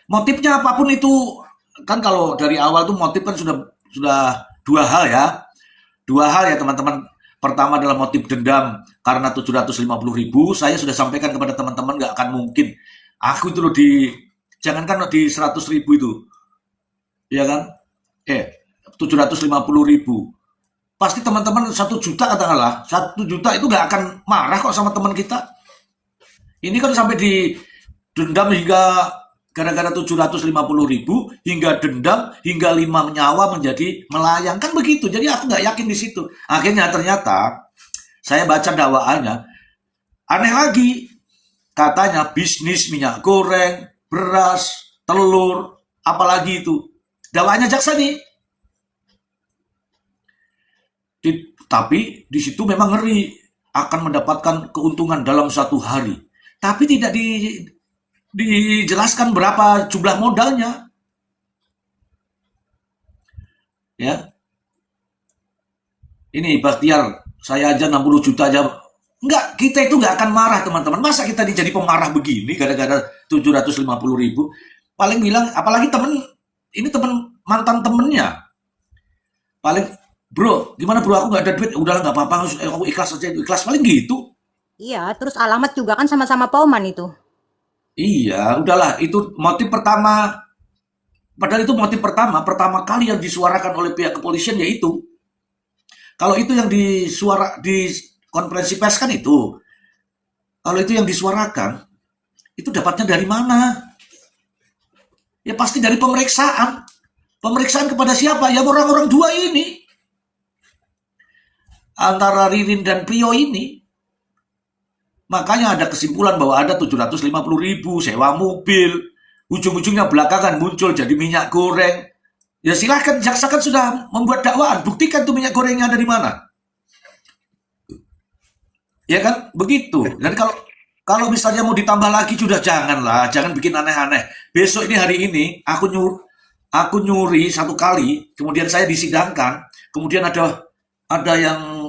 Motifnya apapun itu, kan kalau dari awal tuh motif kan sudah dua hal ya. Dua hal ya teman-teman. Pertama adalah motif dendam karena 750.000. Saya sudah sampaikan kepada teman-teman nggak akan mungkin. Aku itu loh jangankan di 100.000 itu, ya kan? 750.000. Pasti teman-teman 1 juta katakanlah, 1 juta itu nggak akan marah kok sama teman kita. Ini kan sampai di dendam hingga gara-gara 750.000 hingga dendam hingga 5 nyawa menjadi melayang kan begitu. Jadi aku nggak yakin di situ. Akhirnya ternyata saya baca dakwaannya aneh lagi. Katanya bisnis minyak goreng, beras, telur, apalagi itu. Dakwaannya jaksa nih. Tapi di situ memang ngeri akan mendapatkan keuntungan dalam 1 hari. Tapi tidak dijelaskan berapa jumlah modalnya. Ya. Ini Bahtiar, saya aja 60 juta aja. Enggak, kita itu nggak akan marah teman-teman. Masa kita jadi pemarah begini gara-gara 750.000? Paling bilang, apalagi ini temen mantan temennya. Paling, bro, gimana bro, aku nggak ada duit, udahlah nggak apa-apa, aku ikhlas aja, ikhlas paling gitu. Iya, terus alamat juga kan sama-sama Pauman itu. Iya, udahlah, itu motif pertama. Padahal itu motif pertama kali yang disuarakan oleh pihak kepolisian yaitu. Kalau itu yang di konferensi pers kan itu. Kalau itu yang disuarakan, itu dapatnya dari mana? Ya pasti dari pemeriksaan. Pemeriksaan kepada siapa? Ya orang-orang dua ini. Antara Ririn dan Prio ini. Makanya ada kesimpulan bahwa ada 750.000 sewa mobil. Ujung-ujungnya belakangan muncul jadi minyak goreng. Ya silahkan, jaksa kan sudah membuat dakwaan. Buktikan tuh minyak gorengnya ada di mana. Ya kan? Begitu. Dan kalau misalnya mau ditambah lagi, sudah janganlah. Jangan bikin aneh-aneh. Besok ini hari ini, aku nyuri 1 kali, kemudian saya disidangkan, kemudian ada yang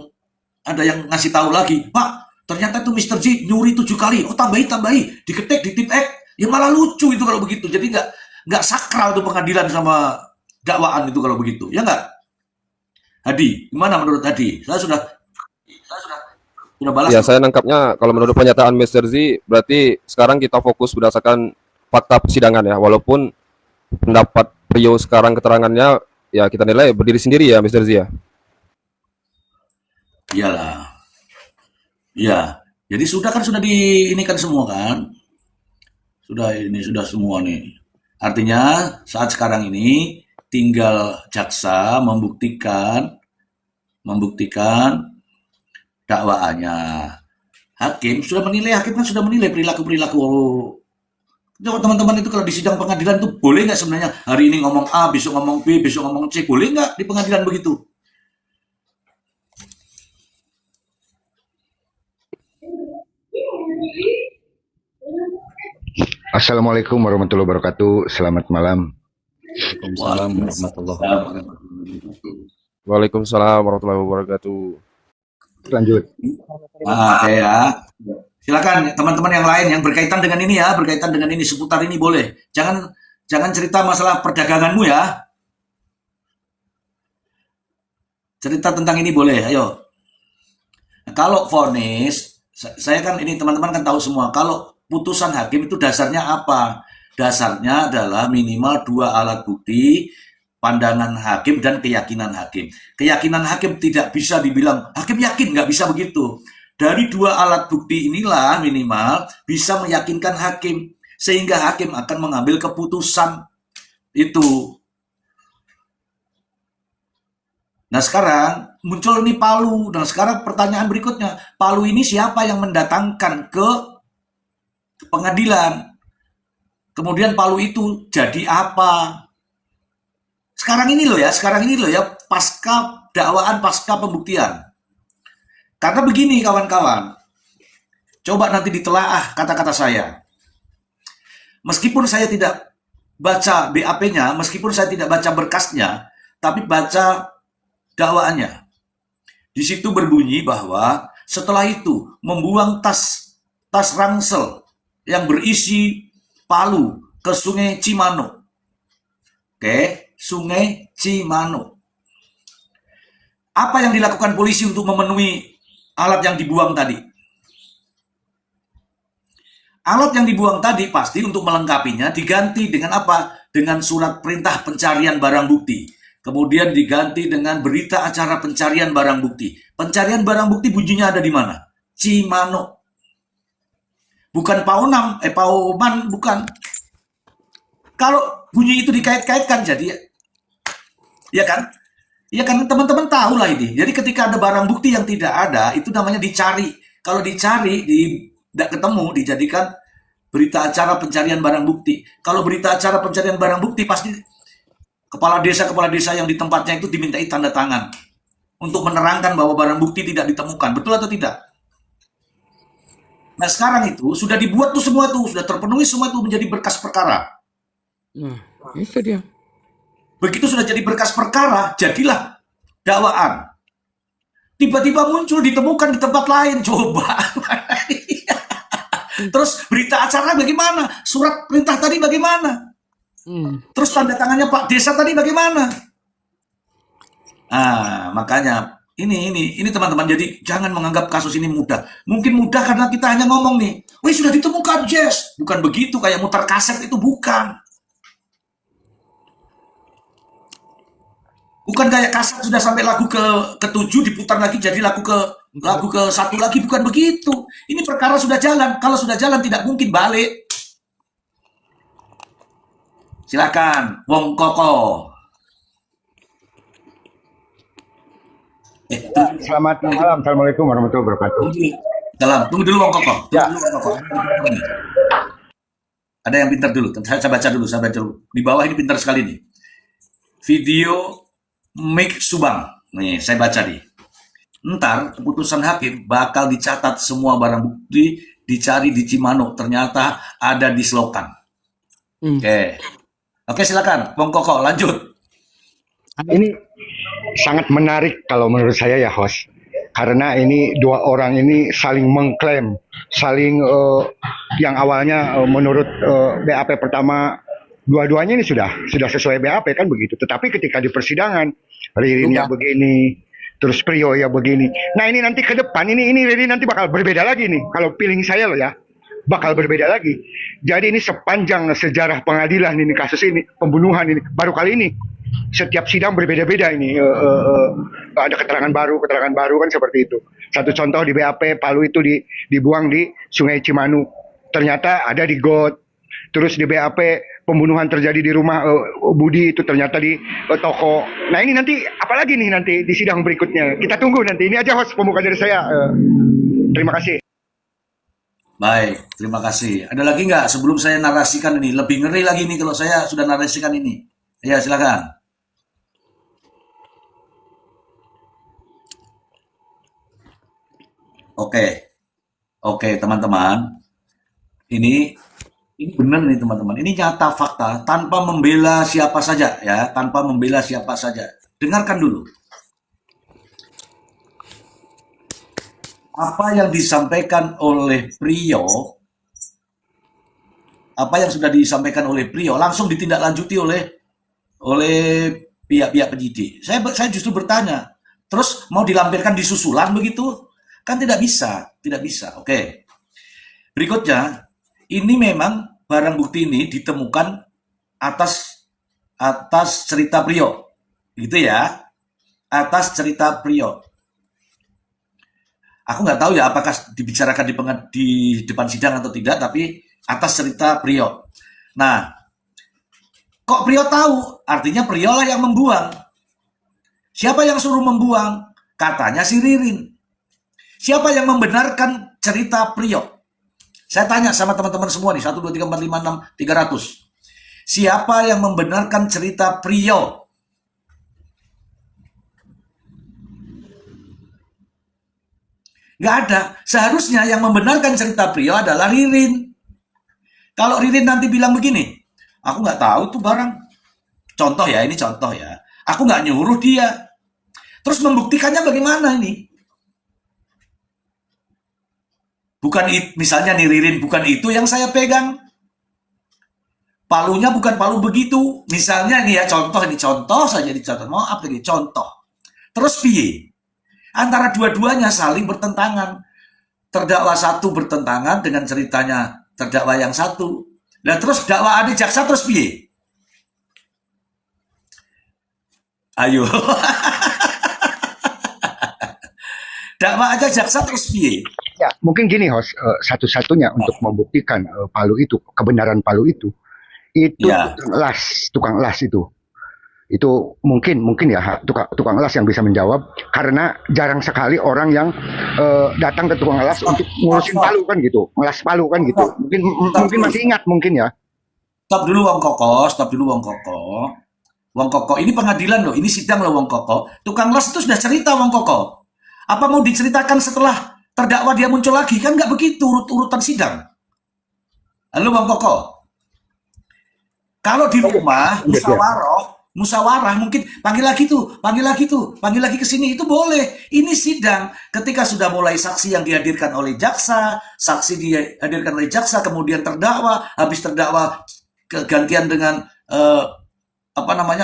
ngasih tahu lagi, Pak, ternyata itu Mr. J nyuri 7 kali. Oh tambahi, diketik, ditip ya malah lucu itu kalau begitu. Jadi nggak sakral tuh pengadilan sama dakwaan itu kalau begitu, ya nggak? Hadi, gimana menurut Hadi? Saya sudah balas Ya, tuh. saya nangkapnya kalau menurut pernyataan Mr. Z, berarti sekarang kita fokus berdasarkan fakta persidangan ya. Walaupun pendapat Rio sekarang keterangannya ya kita nilai berdiri sendiri ya Mr. Z ya. Iyalah, ya. Jadi sudah ini kan semua kan, sudah semua nih. Artinya saat sekarang ini tinggal jaksa membuktikan dakwaannya. Hakim kan sudah menilai perilaku-perilaku. Coba teman-teman itu kalau di sidang pengadilan tuh boleh nggak sebenarnya hari ini ngomong A, besok ngomong B, besok ngomong C, boleh nggak di pengadilan begitu? Assalamualaikum warahmatullahi wabarakatuh. Selamat malam. Waalaikumsalam warahmatullahi wabarakatuh. Waalaikumsalam warahmatullahi wabarakatuh. Lanjut. Ya. Silakan teman-teman yang lain yang berkaitan dengan ini ya, berkaitan dengan ini seputar ini boleh. Jangan cerita masalah perdaganganmu ya. Cerita tentang ini boleh, ayo. Kalau vonis, saya kan ini teman-teman kan tahu semua. Kalau putusan hakim itu dasarnya apa? Dasarnya adalah minimal 2 alat bukti, pandangan hakim dan keyakinan hakim. Keyakinan hakim tidak bisa dibilang hakim yakin, nggak bisa begitu. Dari 2 alat bukti inilah minimal bisa meyakinkan hakim sehingga hakim akan mengambil keputusan itu. Nah sekarang muncul ini Palu. Nah sekarang pertanyaan berikutnya, Palu ini siapa yang mendatangkan ke pengadilan? Kemudian Palu itu jadi apa? Sekarang ini loh ya, pasca dakwaan, pasca pembuktian. Karena begini kawan-kawan, coba nanti ditelaah kata-kata saya. Meskipun saya tidak baca BAP-nya, meskipun saya tidak baca berkasnya, tapi baca dakwaannya. Di situ berbunyi bahwa setelah itu membuang tas ransel yang berisi Palu ke Sungai Cimano. Oke, Sungai Cimano. Apa yang dilakukan polisi untuk memenuhi alat yang dibuang tadi? Alat yang dibuang tadi pasti untuk melengkapinya diganti dengan apa? Dengan surat perintah pencarian barang bukti. Kemudian diganti dengan berita acara pencarian barang bukti. Pencarian barang bukti bunyinya ada di mana? Cimano. Bukan Pauman, bukan. Kalau bunyi itu dikait-kaitkan jadi ya kan? Ya kan teman-teman tahu lah ini. Jadi ketika ada barang bukti yang tidak ada, itu namanya dicari. Kalau dicari, tidak ketemu, dijadikan berita acara pencarian barang bukti. Kalau berita acara pencarian barang bukti, pasti kepala desa yang di tempatnya itu dimintai tanda tangan untuk menerangkan bahwa barang bukti tidak ditemukan. Betul atau tidak? Nah sekarang itu sudah dibuat tuh semua tuh, sudah terpenuhi semua itu menjadi berkas perkara. Nah, itu dia. Begitu sudah jadi berkas perkara, jadilah dakwaan. Tiba-tiba muncul, ditemukan di tempat lain. Coba. Terus berita acara bagaimana? Surat perintah tadi bagaimana? Terus tanda tangannya Pak Desa tadi bagaimana? Ah, makanya ini teman-teman. Jadi jangan menganggap kasus ini mudah. Mungkin mudah karena kita hanya ngomong nih, wih sudah ditemukan, Jess. Bukan begitu, kayak muter kaset itu bukan. Bukan kayak kaset sudah sampai lagu ke-7 diputar lagi jadi lagu ke 1 lagi, bukan begitu. Ini perkara sudah jalan. Kalau sudah jalan tidak mungkin balik. Silakan, Wong Koko. Selamat malam. Assalamualaikum warahmatullahi wabarakatuh. Tunggu dulu Wong Koko. Ya. Tunggu dulu, Wong Koko. Ada yang pintar dulu. Saya baca dulu. Di bawah ini pintar sekali nih. Video Mik Subang. Nih, saya baca nih. Ntar keputusan hakim bakal dicatat semua barang bukti dicari di Cimano. Ternyata ada di Selokan. Oke, silakan. Wong Koko, lanjut. Ini sangat menarik kalau menurut saya ya host. Karena ini dua orang ini saling mengklaim, saling yang awalnya menurut BAP pertama dua-duanya ini sudah sesuai BAP kan begitu. Tetapi ketika di persidangan Ririn ya begini, terus Prio ya begini. Nah ini nanti ke depan ini Ririn nanti bakal berbeda lagi nih. Kalau feeling saya loh ya, bakal berbeda lagi. Jadi ini sepanjang sejarah pengadilan ini kasus ini pembunuhan ini baru kali ini. Setiap sidang berbeda-beda ini ada keterangan baru kan seperti itu. Satu contoh di BAP Palu itu dibuang di Sungai Cimanu. Ternyata ada di got. Terus di BAP pembunuhan terjadi di rumah Budi itu ternyata di toko. Nah ini nanti apalagi nih nanti di sidang berikutnya. Kita tunggu nanti. Ini aja host pembuka dari saya. Terima kasih. Baik, terima kasih. Ada lagi nggak sebelum saya narasikan ini? Lebih ngeri lagi nih kalau saya sudah narasikan ini. Ya silakan. Oke teman-teman. Ini benar nih teman-teman. Ini nyata fakta tanpa membela siapa saja ya, tanpa membela siapa saja. Dengarkan dulu. Apa yang disampaikan oleh Prio, apa yang sudah disampaikan oleh Prio langsung ditindaklanjuti oleh pihak-pihak penyidik. Saya justru bertanya, terus mau dilampirkan di susulan begitu? Kan tidak bisa. Oke. Berikutnya, ini memang barang bukti ini ditemukan atas cerita Prio. Gitu ya. Atas cerita Prio. Aku nggak tahu ya apakah dibicarakan di depan sidang atau tidak, tapi atas cerita Prio. Nah, kok Prio tahu? Artinya Prio lah yang membuang. Siapa yang suruh membuang? Katanya si Ririn. Siapa yang membenarkan cerita Prio? Saya tanya sama teman-teman semua nih, 1, 2, 3, 4, 5, 6, 300. Siapa yang membenarkan cerita Prio? Nggak ada. Seharusnya yang membenarkan cerita Prio adalah Ririn. Kalau Ririn nanti bilang begini, aku nggak tahu tuh barang. Contoh ya, ini contoh ya. Aku nggak nyuruh dia. Terus membuktikannya bagaimana ini? Bukan misalnya nih Ririn, bukan itu yang saya pegang. Palunya bukan palu begitu. Misalnya ini ya contoh saja dicatat. Maaf ini contoh. Terus piye? Antara dua-duanya saling bertentangan. Terdakwa satu bertentangan dengan ceritanya terdakwa yang satu. Nah terus dakwaannya jaksa terus piye? Ayo. Dakwa aja jaksa terus piye? Ya, mungkin gini host, satu-satunya untuk membuktikan palu itu, kebenaran palu itu Ya. tukang las itu mungkin ya tukang las yang bisa menjawab, karena jarang sekali orang yang datang ke tukang las untuk ngurusin palu kan gitu, ngelas palu kan gitu. Mungkin masih ingat mungkin ya. Stop dulu Wong Koko. Wong Koko, ini pengadilan loh, ini sidang loh Wong Koko. Tukang las itu sudah cerita Wong Koko. Apa mau diceritakan setelah terdakwa dia muncul lagi? Kan nggak begitu urutan sidang. Halo Wong Koko. Kalau di rumah musyawarah mungkin panggil lagi ke sini itu boleh. Ini sidang ketika sudah mulai saksi yang dihadirkan oleh jaksa, kemudian terdakwa, habis terdakwa kegantian dengan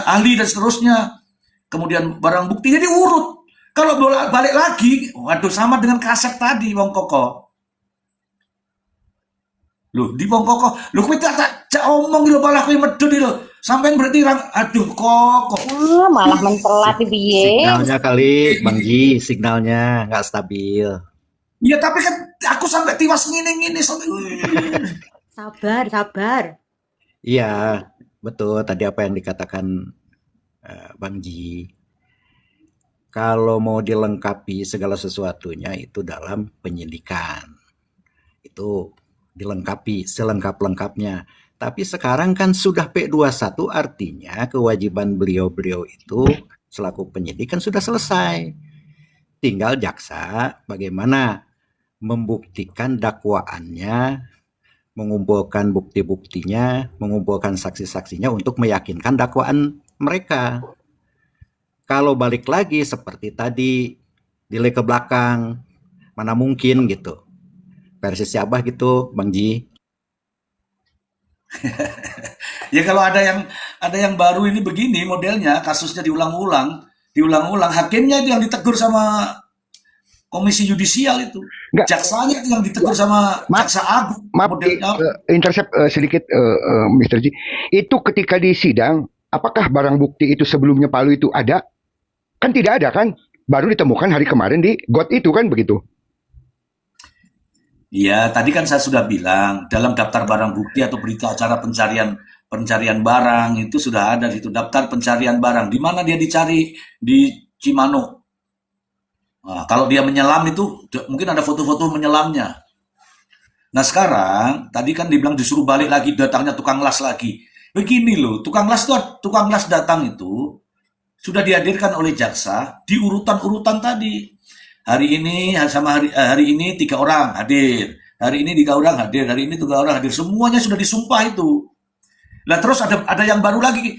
ahli dan seterusnya. Kemudian barang bukti jadi urut. Kalau balik lagi, waduh sama dengan kaset tadi Wong Koko. Loh, di Wong Koko, loh kowe tak omong lho malah kowe medhun lho. Sampean berarti aduh Koko. Malah mencelat piye? Signalnya kali, Bang Ji, signalnya nggak stabil. Ya tapi kan aku sampai tiwas ngene sampai. Sabar. Iya, betul. Tadi apa yang dikatakan Bang Ji. Kalau mau dilengkapi segala sesuatunya itu dalam penyidikan. Itu dilengkapi selengkap-lengkapnya. Tapi sekarang kan sudah P21, artinya kewajiban beliau-beliau itu selaku penyidik kan sudah selesai. Tinggal jaksa bagaimana membuktikan dakwaannya, mengumpulkan bukti-buktinya, mengumpulkan saksi-saksinya untuk meyakinkan dakwaan mereka. Kalau balik lagi seperti tadi, delay ke belakang, mana mungkin gitu. Versi Abah gitu, Bang Ji. Ya kalau ada yang baru ini begini modelnya, kasusnya diulang-ulang, hakimnya itu yang ditegur sama komisi yudisial itu. Enggak. Jaksanya itu yang ditegur sama jaksa agung. Maaf, Modelnya. intercept sedikit Mr. Ji. Itu ketika di sidang, apakah barang bukti itu sebelumnya palu itu ada? Kan tidak ada kan? Baru ditemukan hari kemarin di got itu kan begitu? Iya, tadi kan saya sudah bilang dalam daftar barang bukti atau berita acara pencarian barang itu sudah ada di situ daftar pencarian barang. Di mana dia dicari di Cimano. Nah, kalau dia menyelam itu mungkin ada foto-foto menyelamnya. Nah sekarang tadi kan dibilang disuruh balik lagi, datangnya tukang las lagi. Begini loh, tukang las datang itu sudah dihadirkan oleh jaksa di urutan-urutan tadi. Hari ini 3 orang hadir, hari ini 3 orang hadir, hari ini 3 orang hadir, semuanya sudah disumpah itu. Nah terus ada yang baru lagi,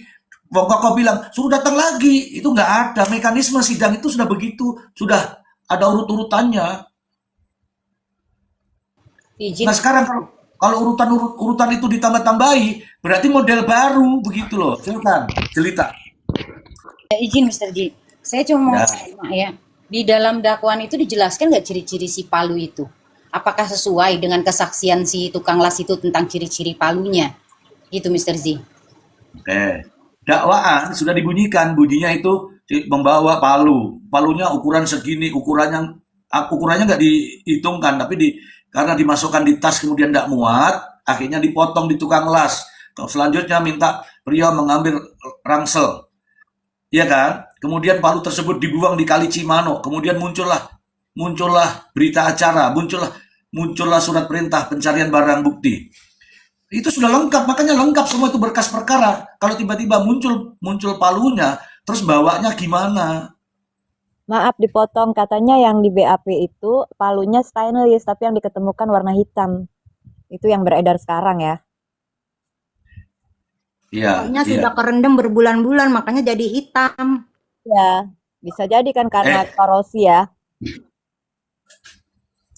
Wong Koko bilang suruh datang lagi, itu nggak ada, mekanisme sidang itu sudah begitu, sudah ada urut-urutannya. Izin. Nah sekarang kalau urutan itu ditambah-tambahi, berarti model baru begitu loh. Silakan, cerita. Izin Mr. Ji. Saya cuma mau Ya. tanya ya. Di dalam dakwaan itu dijelaskan nggak ciri-ciri si palu itu? Apakah sesuai dengan kesaksian si tukang las itu tentang ciri-ciri palunya? Gitu Mr. Z. Oke. Dakwaan sudah dibunyikan, bunyinya itu membawa palu. Palunya ukuran segini, ukurannya nggak dihitungkan, tapi karena dimasukkan di tas kemudian tidak muat, akhirnya dipotong di tukang las. Selanjutnya minta pria mengambil rangsel. Iya kan? Kemudian palu tersebut dibuang di Kali Cimano. Kemudian muncullah berita acara, muncullah surat perintah pencarian barang bukti. Itu sudah lengkap, makanya lengkap semua itu berkas perkara. Kalau tiba-tiba muncul palunya, terus bawanya gimana? Maaf dipotong, katanya yang di BAP itu palunya stainless, tapi yang diketemukan warna hitam. Itu yang beredar sekarang ya. Iya. Palunya sudah kerendam berbulan-bulan, makanya jadi hitam. Ya, bisa jadi kan karena korosi ya.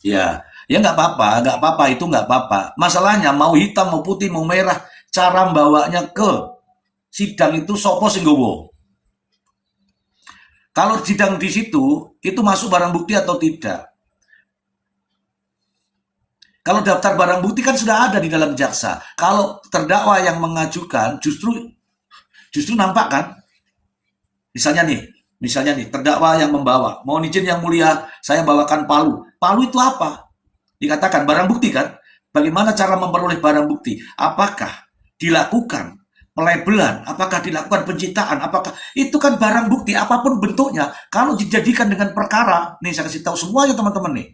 Ya nggak apa-apa, itu nggak apa-apa. Masalahnya mau hitam, mau putih, mau merah, cara bawanya ke sidang itu sopo sing nggowo. Kalau sidang di situ itu masuk barang bukti atau tidak. Kalau daftar barang bukti kan sudah ada di dalam jaksa. Kalau terdakwa yang mengajukan justru nampak kan. Misalnya nih terdakwa yang membawa, mohon izin yang mulia, saya bawakan palu. Palu itu apa? Dikatakan barang bukti kan? Bagaimana cara memperoleh barang bukti? Apakah dilakukan pelabelan? Apakah dilakukan pencitraan? Apakah itu kan barang bukti apapun bentuknya? Kalau dijadikan dengan perkara, nih saya kasih tahu semuanya teman-teman nih.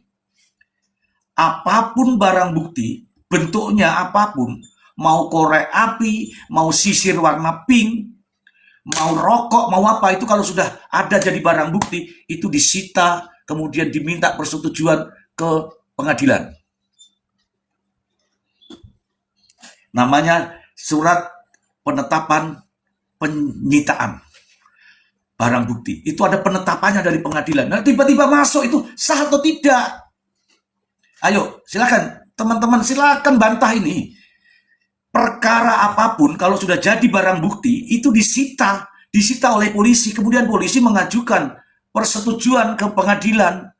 Apapun barang bukti, bentuknya apapun, mau korek api, mau sisir warna pink, mau rokok, mau apa, itu kalau sudah ada jadi barang bukti, itu disita, kemudian diminta persetujuan ke pengadilan. Namanya surat penetapan penyitaan barang bukti. Itu ada penetapannya dari pengadilan. Nah, tiba-tiba masuk itu sah atau tidak? Ayo, silakan teman-teman, silakan bantah ini. Perkara apapun kalau sudah jadi barang bukti itu disita oleh polisi, kemudian polisi mengajukan persetujuan ke pengadilan.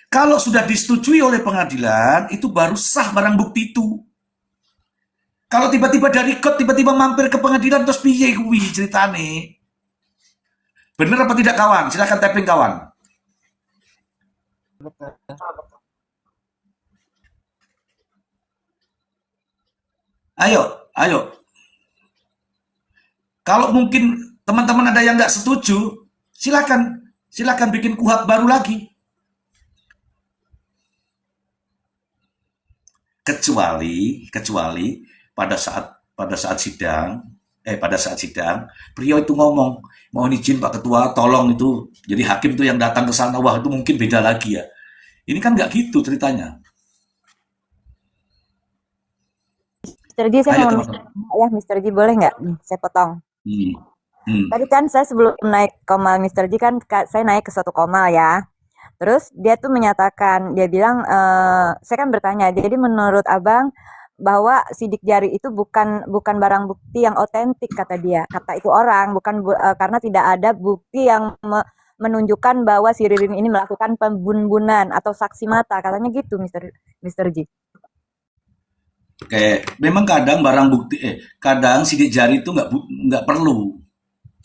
Kalau sudah disetujui oleh pengadilan, itu baru sah barang bukti itu. Kalau tiba-tiba dari kot, tiba-tiba mampir ke pengadilan, terus piye kuwi ceritane? Bener apa tidak kawan? Silakan tapping kawan. Ayo. Kalau mungkin teman-teman ada yang nggak setuju, silakan bikin kuhab baru lagi. Kecuali pada saat sidang beliau itu ngomong, mohon izin Pak Ketua, tolong itu, jadi hakim itu yang datang ke sana, wah itu mungkin beda lagi ya. Ini kan nggak gitu ceritanya. Mr. Ji, saya Ayo mau teman-teman. ya, Mr. Ji boleh nggak? Saya potong. Tadi kan saya sebelum naik komal Mr. Ji kan saya naik ke suatu komal ya. Terus dia tuh menyatakan, dia bilang, saya kan bertanya, jadi menurut abang bahwa sidik jari itu bukan barang bukti yang otentik, kata dia. Kata itu orang, karena tidak ada bukti yang menunjukkan bahwa si Ririn ini melakukan pembunuhan atau saksi mata, katanya gitu, Mr. Ji. Oke, memang kadang kadang sidik jari itu nggak perlu.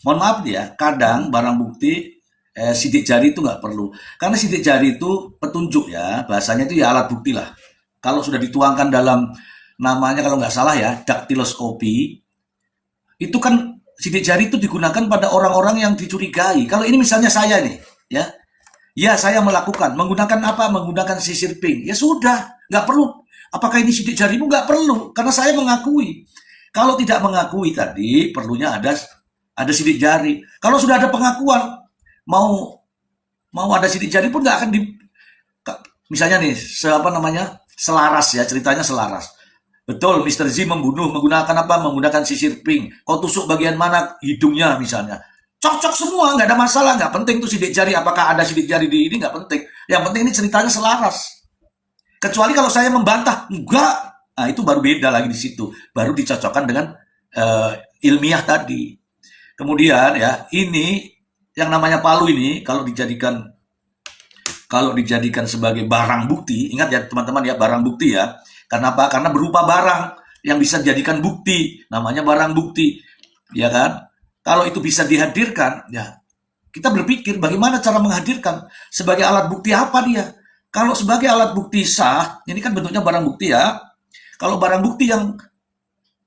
Mohon maaf ya, kadang barang bukti sidik jari itu nggak perlu. Karena sidik jari itu petunjuk ya, bahasanya itu ya alat bukti lah. Kalau sudah dituangkan dalam namanya kalau nggak salah ya, daktiloskopi, itu kan sidik jari itu digunakan pada orang-orang yang dicurigai. Kalau ini misalnya saya nih, ya saya menggunakan apa? Menggunakan sisir pink. Ya sudah, nggak perlu. Apakah ini sidik jarimu? Nggak perlu, karena saya mengakui. Kalau tidak mengakui tadi, perlunya ada sidik jari. Kalau sudah ada pengakuan, mau ada sidik jari pun nggak akan misalnya nih selaras ya, ceritanya selaras. Betul, Mr. Z menggunakan apa? Menggunakan sisir pink. Kau tusuk bagian mana hidungnya misalnya. Cocok semua, nggak ada masalah, nggak penting tuh sidik jari. Apakah ada sidik jari di ini, nggak penting. Yang penting ini ceritanya selaras. Kecuali kalau saya membantah, enggak. Nah, itu baru beda lagi di situ. Baru dicocokkan dengan ilmiah tadi. Kemudian ya, ini yang namanya palu ini kalau dijadikan sebagai barang bukti, ingat ya teman-teman ya, barang bukti ya. Karena apa? Karena berupa barang yang bisa dijadikan bukti, namanya barang bukti, ya kan? Kalau itu bisa dihadirkan, ya kita berpikir bagaimana cara menghadirkan sebagai alat bukti apa dia? Kalau sebagai alat bukti sah, ini kan bentuknya barang bukti ya. Kalau barang bukti yang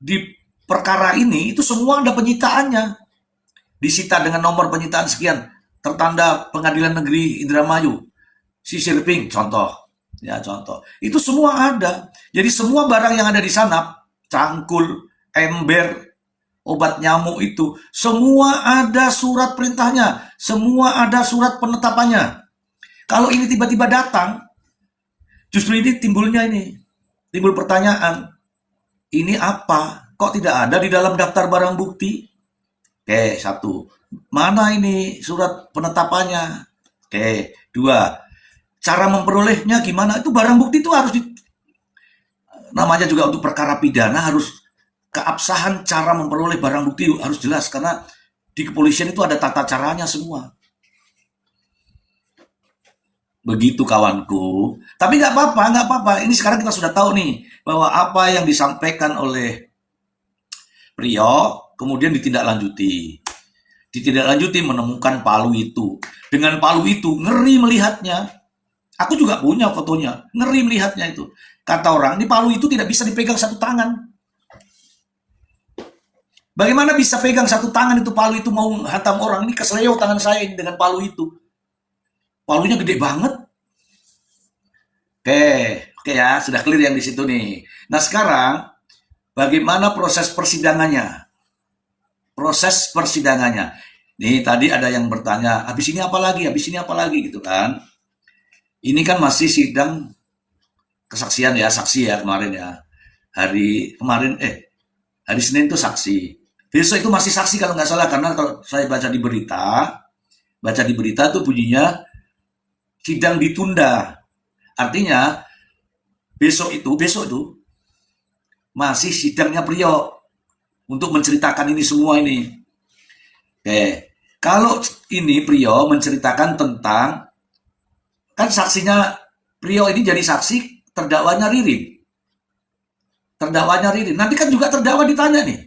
di perkara ini itu semua ada penyitaannya. Disita dengan nomor penyitaan sekian, tertanda Pengadilan Negeri Indramayu, sisir pink, contoh. Itu semua ada. Jadi semua barang yang ada di sana, cangkul, ember, obat nyamuk itu, semua ada surat perintahnya, semua ada surat penetapannya. Kalau ini tiba-tiba datang, justru ini timbul pertanyaan, ini apa? Kok tidak ada di dalam daftar barang bukti? Oke, satu. Mana ini surat penetapannya? Oke, dua. Cara memperolehnya gimana? Itu barang bukti itu harus namanya juga untuk perkara pidana harus keabsahan cara memperoleh barang bukti harus jelas, karena di kepolisian itu ada tata caranya semua. Begitu kawanku. Tapi nggak apa-apa, nggak apa-apa. Ini sekarang kita sudah tahu nih bahwa apa yang disampaikan oleh Priyo kemudian ditindaklanjuti. Ditindaklanjuti menemukan palu itu. Dengan palu itu ngeri melihatnya. Aku juga punya fotonya. Ngeri melihatnya itu. Kata orang, di palu itu tidak bisa dipegang satu tangan. Bagaimana bisa pegang satu tangan itu palu itu mau hantam orang? Ini kesleo tangan saya dengan palu itu. Palunya gede banget. Oke ya, sudah clear yang di situ nih. Nah sekarang, bagaimana proses persidangannya? Proses persidangannya. Nih tadi ada yang bertanya, habis ini apa lagi? Habis ini apa lagi gitu kan? Ini kan masih sidang kesaksian ya, saksi ya kemarin ya. Hari Senin itu saksi. Besok itu masih saksi kalau nggak salah, karena kalau saya baca di berita tuh bunyinya sidang ditunda. Artinya besok itu masih sidangnya Priyo untuk menceritakan ini semua ini. Kalau ini Priyo menceritakan tentang, kan saksinya Priyo ini jadi saksi terdakwanya Ririn. Nanti kan juga terdakwa ditanya nih,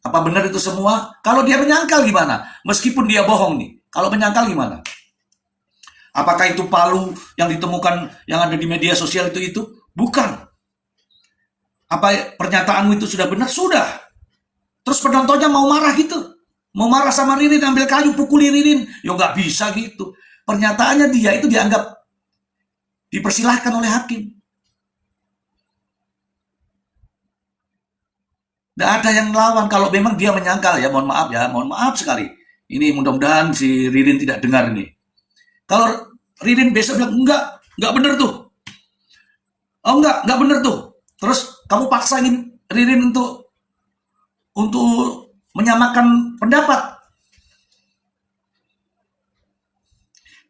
apa benar itu semua? Kalau dia menyangkal gimana? Meskipun dia bohong nih, kalau menyangkal gimana? Apakah itu palu yang ditemukan yang ada di media sosial itu? Bukan. Apa pernyataanmu itu sudah benar? Sudah. Terus penontonnya mau marah gitu. Mau marah sama Ririn, ambil kayu pukuli Ririn. Ya nggak bisa gitu. Pernyataannya dia itu dianggap dipersilahkan oleh hakim. Nggak ada yang lawan. Kalau memang dia menyangkal ya, mohon maaf sekali. Ini mudah-mudahan si Ririn tidak dengar ini. Kalau Ririn besok bilang, enggak bener tuh. Oh enggak bener tuh. Terus kamu paksain Ririn untuk menyamakan pendapat.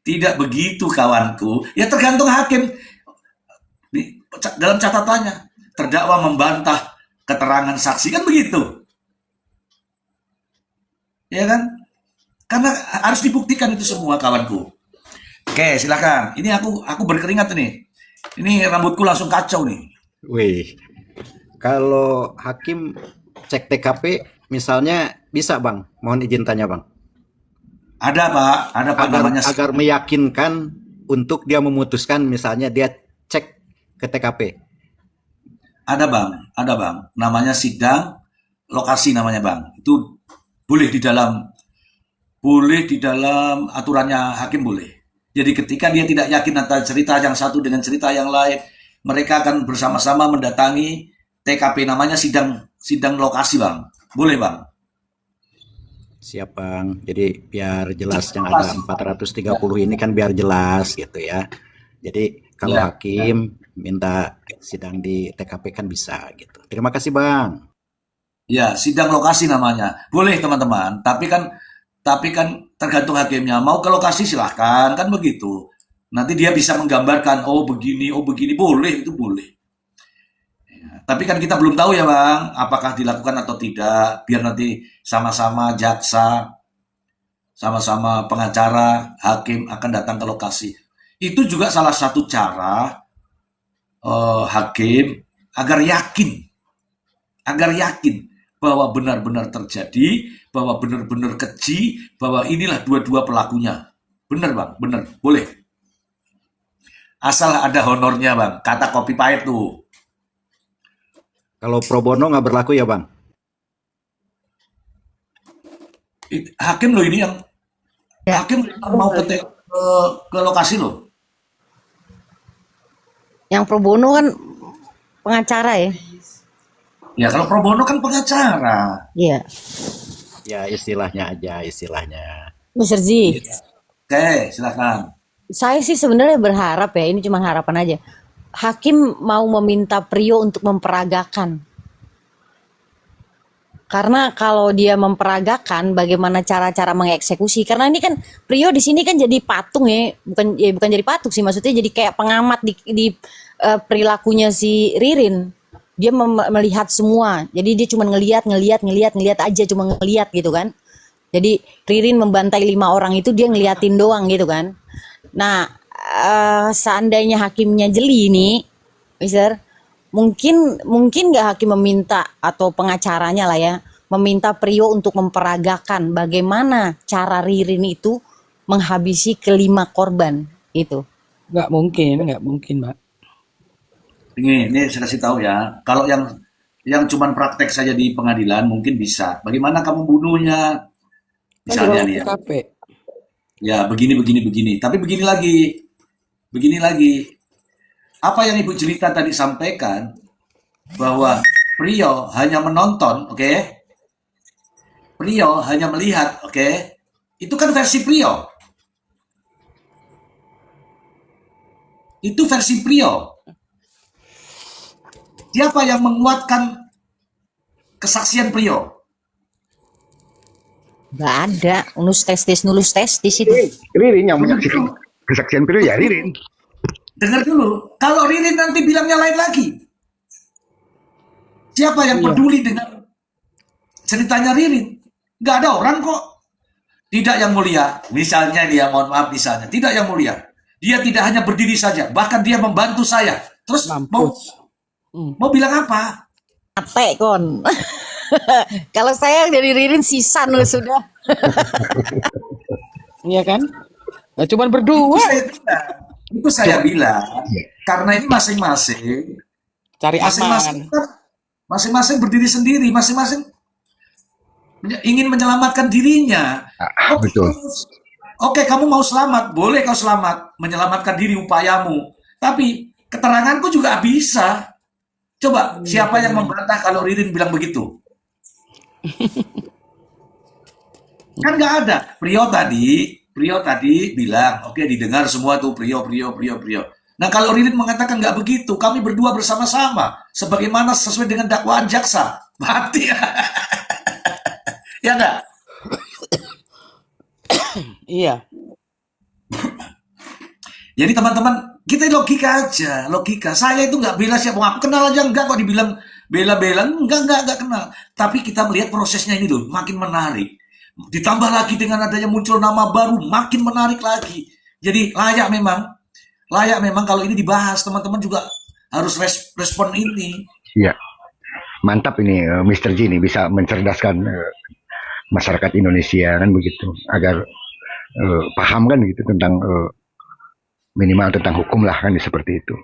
Tidak begitu kawanku. Ya tergantung hakim. Dalam catatannya, terdakwa membantah keterangan saksi, kan begitu. Ya kan? Karena harus dibuktikan itu semua kawanku. Oke, silakan. Ini aku berkeringat nih. Ini rambutku langsung kacau nih. Wih, kalau hakim cek TKP misalnya bisa Bang, mohon izin tanya Bang. Ada Pak namanya. Agar meyakinkan untuk dia memutuskan, misalnya dia cek ke TKP. Ada Bang. Namanya sidang lokasi namanya Bang. Itu boleh di dalam aturannya hakim boleh. Jadi ketika dia tidak yakin antara cerita yang satu dengan cerita yang lain, mereka akan bersama-sama mendatangi TKP, namanya sidang lokasi Bang. Boleh Bang. Siap Bang. Jadi biar jelas yang ada 430 ini kan biar jelas gitu ya. Jadi kalau hakim minta sidang di TKP kan bisa gitu. Terima kasih Bang. Ya, sidang lokasi namanya. Boleh teman-teman, tapi kan tergantung hakimnya. Mau ke lokasi silahkan, kan begitu. Nanti dia bisa menggambarkan, oh begini, boleh, itu boleh. Ya, tapi kan kita belum tahu ya Bang, apakah dilakukan atau tidak. Biar nanti sama-sama jaksa, sama-sama pengacara, hakim akan datang ke lokasi. Itu juga salah satu cara hakim agar yakin bahwa benar-benar terjadi, bahwa benar-benar keji, bahwa inilah dua-dua pelakunya. Benar Bang, benar, boleh. Asal ada honornya Bang, kata kopi pahit tuh. Kalau pro bono nggak berlaku ya Bang? Hakim loh ini yang hakim mau ke lokasi loh. Yang pro bono kan pengacara ya. Ya kalau pro bono kan pengacara. Iya. Ya istilahnya aja, istilahnya. Mr. Z, Oke, silakan. saya sih sebenarnya berharap ya, ini cuma harapan aja. Hakim mau meminta Priyo untuk memperagakan. Karena kalau dia memperagakan, bagaimana cara-cara mengeksekusi? Karena ini kan Priyo di sini kan jadi patung ya, bukan jadi patung sih, maksudnya jadi kayak pengamat di perilakunya si Ririn. dia melihat semua. Jadi dia cuma ngelihat aja, cuma ngelihat gitu kan. Jadi Ririn membantai 5 orang itu dia ngeliatin doang gitu kan. Nah, seandainya hakimnya jeli nih, Mister, mungkin nggak hakim meminta atau pengacaranya lah ya, meminta Prio untuk memperagakan bagaimana cara Ririn itu menghabisi kelima korban itu. Nggak mungkin, Mbak. Ini saya kasih tahu ya. Kalau yang cuman praktek saja di pengadilan mungkin bisa. Bagaimana kamu bunuhnya? Misalnya nih ya. TKP. Ya, begini. Tapi begini lagi. Apa yang Ibu Jelita tadi sampaikan bahwa Prio hanya menonton, oke? Prio hanya melihat, oke? Itu kan versi Prio. Itu versi Prio. Siapa yang menguatkan kesaksian Prio? Nggak ada, nulus testis itu. Ririn yang menyaksikan kesaksian Prio ya Ririn. Dengar dulu, kalau Ririn nanti bilangnya lain lagi. Siapa yang peduli dengan ceritanya Ririn? Nggak ada orang kok. Tidak yang mulia, misalnya dia, mohon maaf misalnya, tidak yang mulia. Dia tidak hanya berdiri saja, bahkan dia membantu saya. Terus mau bilang apa? Capek kon. Kalau saya dari Ririn sisan loh sudah. Iya kan? Nah, cuman berdua. Itu saya bilang, karena ini masing-masing Cari aman. Masing-masing berdiri sendiri, masing-masing ingin menyelamatkan dirinya. Betul. Oke, kamu mau selamat, boleh kau selamat, menyelamatkan diri upayamu. Tapi keteranganku juga bisa. Coba, siapa yang membantah kalau Ririn bilang begitu? Kan nggak ada. Prio tadi bilang, oke, didengar semua tuh Prio. Nah, kalau Ririn mengatakan nggak begitu, kami berdua bersama-sama, sebagaimana sesuai dengan dakwaan jaksa, mati. Ya nggak? Iya. Jadi teman-teman, kita logika aja, logika. Saya itu nggak bela siapa, aku kenal aja enggak kok dibilang bela-bela, enggak kenal. Tapi kita melihat prosesnya ini loh, makin menarik. Ditambah lagi dengan adanya muncul nama baru, makin menarik lagi. Jadi layak memang kalau ini dibahas, teman-teman juga harus respon ini. Iya. Mantap ini Mr. G ini bisa mencerdaskan masyarakat Indonesia kan begitu agar paham kan gitu tentang minimal tentang hukum lah kan seperti itu.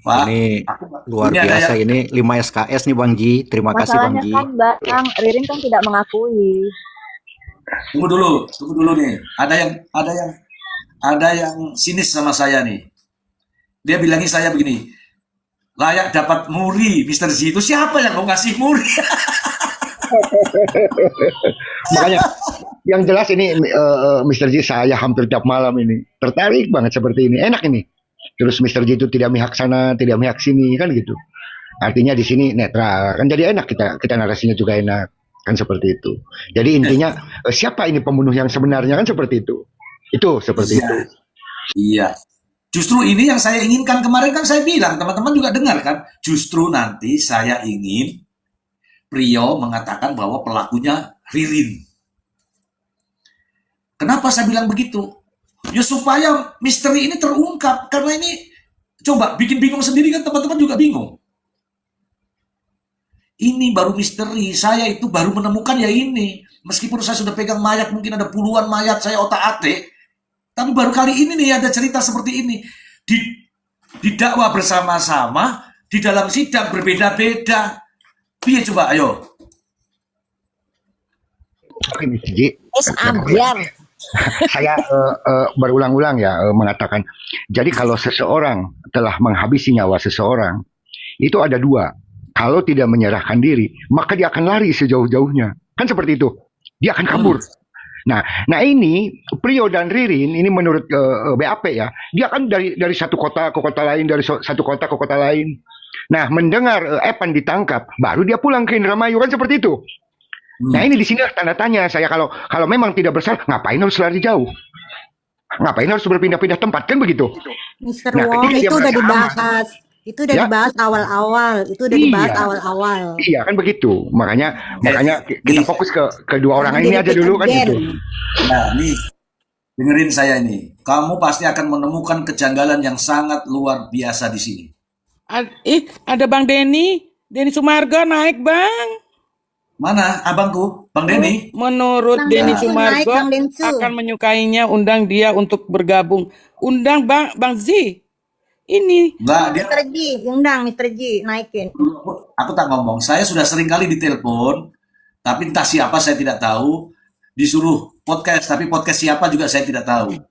Pak, Ini luar biasa ini 5 SKS nih Bang Ji. Terima kasih Bang Masalahnya Ji. kan Bang Ririn kan tidak mengakui. tunggu dulu nih. Ada yang sinis sama saya nih. Dia bilangin saya begini, layak dapat muri, Mr. Z. Itu siapa yang mau ngasih muri? Makanya yang jelas ini Mr. G saya hampir tiap malam ini tertarik banget seperti ini, enak ini. Terus Mr. G itu tidak mihak sana, tidak mihak sini kan gitu. Artinya di sini netral kan, jadi enak kita narasinya juga enak kan seperti itu. Jadi intinya siapa ini pembunuh yang sebenarnya kan seperti itu. Itu seperti itu. Iya. Justru ini yang saya inginkan kemarin kan saya bilang, teman-teman juga dengar kan. Justru nanti saya ingin Prio mengatakan bahwa pelakunya Ririn. Kenapa saya bilang begitu? Ya supaya misteri ini terungkap. Karena ini coba bikin bingung sendiri kan, teman-teman juga bingung. Ini baru misteri. Saya itu baru menemukan ya ini. Meskipun saya sudah pegang mayat, mungkin ada puluhan mayat saya otak-atik. Tapi baru kali ini nih ada cerita seperti ini. Didakwa bersama-sama, di dalam sidang berbeda-beda. Piye coba, ayo. Oke, Mr. G. Ambiar. Saya berulang-ulang ya mengatakan. Jadi kalau seseorang telah menghabisi nyawa seseorang, itu ada dua. Kalau tidak menyerahkan diri, maka dia akan lari sejauh-jauhnya. Kan seperti itu. Dia akan kabur. Nah ini Prio dan Ririn ini menurut BAP ya, dia kan dari satu kota ke kota lain, dari satu kota ke kota lain. Nah mendengar Epan ditangkap, baru dia pulang ke Indramayu kan seperti itu. Nah ini di sini tanda tanya saya, kalau memang tidak bersalah, ngapain harus lari jauh? Ngapain harus berpindah-pindah tempat kan begitu? Mister Wong itu udah dibahas. Itu udah Ya, dibahas awal-awal. Itu udah dibahas iya, awal-awal. iya kan begitu. Makanya kita Nih, fokus ke kedua orang Jangan ini aja di-repeat dulu kan again. gitu. nah, nih, dengerin saya ini. Kamu pasti akan menemukan kejanggalan yang sangat luar biasa di sini. Ada Bang Denny Sumargo naik Bang. Mana abangku, Bang Denny? Menurut Bang Denny Densu naik, Sumargo Bang Densu. akan menyukainya, undang dia untuk bergabung. Undang Bang Z. Ini Enggak, dia Mr. G, undang Mr. G, naikin. aku tak ngomong. Saya sudah sering kali ditelepon, tapi entah siapa saya tidak tahu. Disuruh podcast, tapi podcast siapa juga saya tidak tahu. Oke,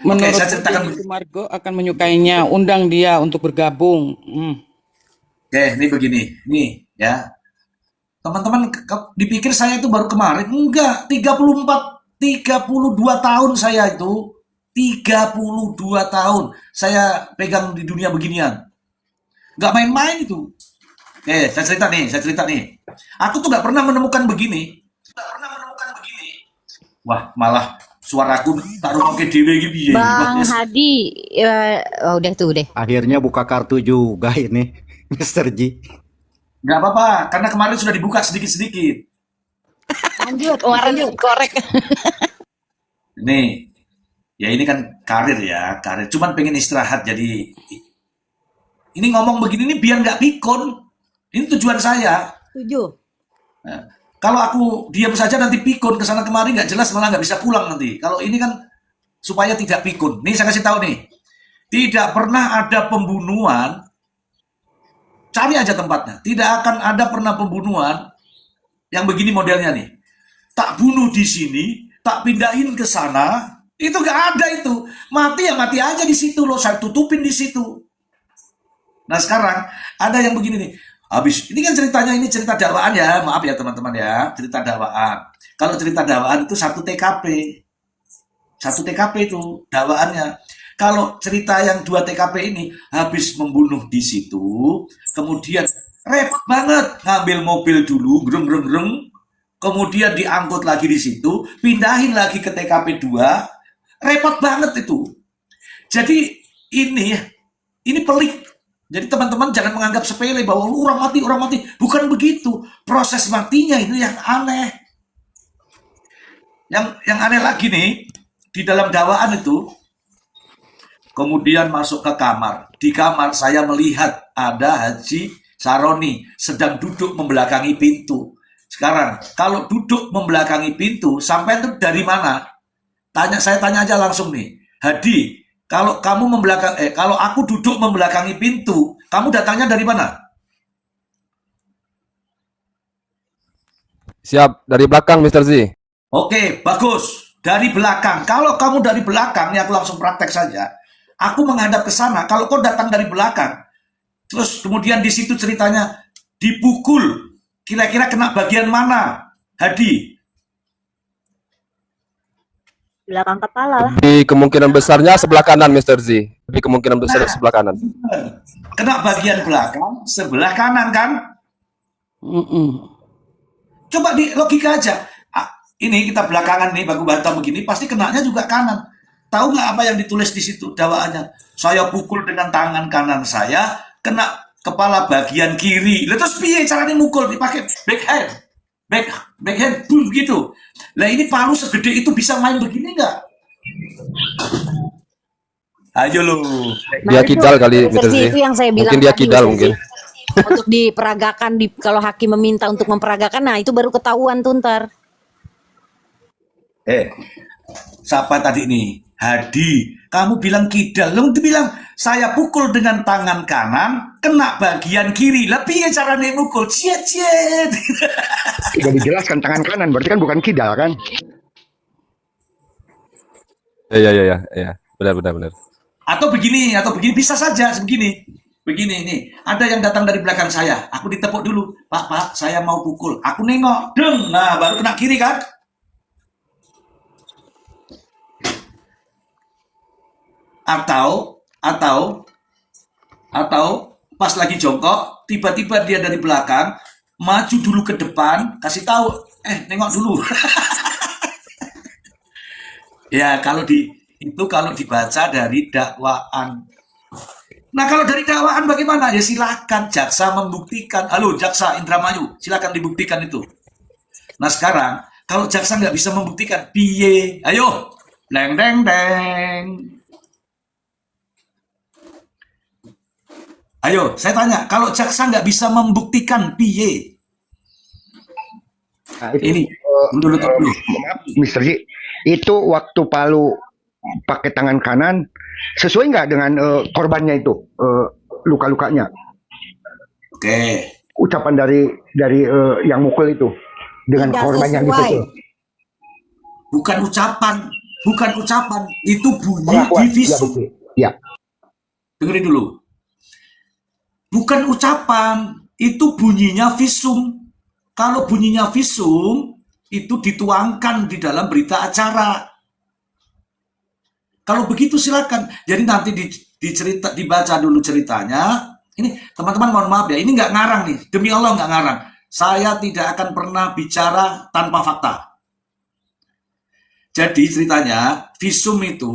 menurut saya ceritakan. Denny Sumargo akan menyukainya, undang dia untuk bergabung. Oke, ini begini. Nih, ya. Teman-teman dipikir saya itu baru kemarin. Enggak, 32 tahun saya itu. 32 tahun saya pegang di dunia beginian. Enggak main-main itu. Oke, saya cerita nih. Aku tuh nggak pernah menemukan begini. Wah, malah suaraku taruh pakai dewe gitu. Bang Hadi, udah tuh deh. Akhirnya buka kartu juga ini, Mr. G. Nggak apa-apa, karena kemarin sudah dibuka sedikit-sedikit. Lanjut, Kemarin korek. Nih, ya ini kan karir ya, karir. Cuman pengen istirahat, jadi ini ngomong begini ini biar nggak pikun. Ini tujuan saya. setuju. Nah, kalau aku diam saja nanti pikun kesana kemari nggak jelas, malah nggak bisa pulang nanti. Kalau ini kan supaya tidak pikun. Nih saya kasih tahu nih, tidak pernah ada pembunuhan. Cari aja tempatnya. Tidak akan ada pernah pembunuhan yang begini modelnya nih. Tak bunuh di sini, tak pindahin ke sana. Itu nggak ada itu. Mati ya mati aja di situ loh. Saya tutupin di situ. Nah sekarang ada yang begini nih. Habis ini kan ceritanya, ini cerita dakwaan ya. Maaf ya teman-teman ya. Cerita dakwaan. Kalau cerita dakwaan itu satu TKP. Satu TKP itu dakwaannya. Kalau cerita yang 2 TKP ini habis membunuh di situ, kemudian repot banget ngambil mobil dulu, gereng, kemudian diangkut lagi di situ, pindahin lagi ke TKP 2, repot banget itu. Jadi ini pelik. Jadi teman-teman jangan menganggap sepele bahwa orang mati. Bukan begitu. Proses matinya itu yang aneh. Yang aneh lagi nih, di dalam dakwaan itu, kemudian masuk ke kamar. Di kamar saya melihat ada Haji Saroni sedang duduk membelakangi pintu. Sekarang, kalau duduk membelakangi pintu, sampai itu dari mana? Saya tanya aja langsung nih. Hadi, kalau aku duduk membelakangi pintu, kamu datangnya dari mana? Siap, dari belakang Mr. Z. Oke, bagus. Dari belakang. Kalau kamu dari belakang, nih aku langsung praktek saja. Aku menghadap ke sana. Kalau kau datang dari belakang, terus kemudian di situ ceritanya dipukul. Kira-kira kena bagian mana, Hadi? Belakang kepala lah. Di kemungkinan besarnya sebelah kanan Mr. Z. Lebih kemungkinan besar sebelah kanan. Kena bagian belakang, sebelah kanan kan? Coba di logika aja. Ini kita belakangan nih, baku bata begini, pasti kenanya juga kanan. Tahu nggak apa yang ditulis di situ dakwaannya? Saya pukul dengan tangan kanan saya, kena kepala bagian kiri. Lah terus piye caranya mukul? Dipakai backhand, boom gitu. Lah ini palu segede itu bisa main begini nggak? Ayo lo. Dia kidal kali Mr. Z. Itu yang saya bilang Mungkin dia tadi, kidal Mr. Z. mungkin. Untuk diperagakan, kalau hakim meminta untuk memperagakan, nah itu baru ketahuan tuh ntar. Siapa tadi nih? Hadi, kamu bilang kidal. Lu bilang saya pukul dengan tangan kanan, kena bagian kiri. Lah piye carane mukul? Ciet. Tidak dijelaskan tangan kanan, berarti kan bukan kidal kan? Iya. Benar. Atau begini bisa saja begini. Begini nih, ada yang datang dari belakang saya. Aku ditepuk dulu. Pak, saya mau pukul. Aku nengok, deng. Nah, baru kena kiri kan? Atau pas lagi jongkok, tiba-tiba dia dari belakang maju dulu ke depan, kasih tahu, nengok dulu. Ya, kalau dibaca dari dakwaan Nah, kalau dari dakwaan bagaimana? Ya silakan jaksa membuktikan. Halo, jaksa Indramayu, silakan dibuktikan itu. Nah, sekarang kalau jaksa nggak bisa membuktikan, piye? Ayo, deng deng deng. Ayo, saya tanya, kalau jaksa nggak bisa membuktikan, piye? Nah, itu Ini, dulu dulu. maaf, Mister Ji, itu waktu Palu pakai tangan kanan sesuai nggak dengan korbannya itu luka-lukanya? Oke. Ucapan dari yang mukul itu dengan Tidak korban yang sesuai. dipukul. Bukan ucapan, itu bunyi di Pengakuan, ya visum. betul. Ya, Dengerin dulu. Bukan ucapan, itu bunyinya visum. Kalau bunyinya visum, itu dituangkan di dalam berita acara. Kalau begitu silakan. Jadi nanti dibaca dulu ceritanya. Ini teman-teman mohon maaf ya, ini nggak ngarang nih. Demi Allah nggak ngarang. Saya tidak akan pernah bicara tanpa fakta. Jadi ceritanya visum itu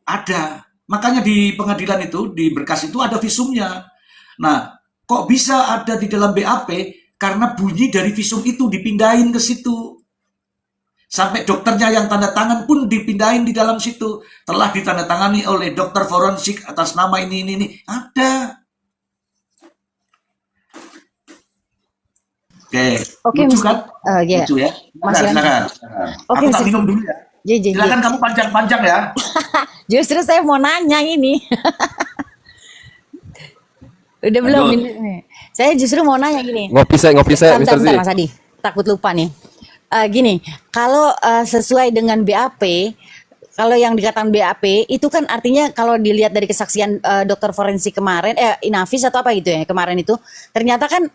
ada. Makanya di pengadilan itu, di berkas itu ada visumnya. Nah, kok bisa ada di dalam BAP? Karena bunyi dari visum itu dipindahin ke situ. Sampai dokternya yang tanda tangan pun dipindahin di dalam situ. Telah ditandatangani oleh dokter forensik atas nama ini. Ada. Oke, Oke, lucu Mister. kan? Ya. Lucu ya. Mas Yan. Silakan. Oke, Aku tak Mister. minum dulu ya. Ji. Silakan kamu panjang-panjang ya. Justru saya mau nanya ini. Udah belum Lanjut. ini? Saya justru mau nanya gini. Ngopi saya, Bentar, Mr. Z. Mas Adi. Takut lupa nih. Gini, kalau sesuai dengan BAP, kalau yang dikatakan BAP itu kan artinya kalau dilihat dari kesaksian dokter forensik kemarin, Inavis atau apa gitu ya kemarin itu, ternyata kan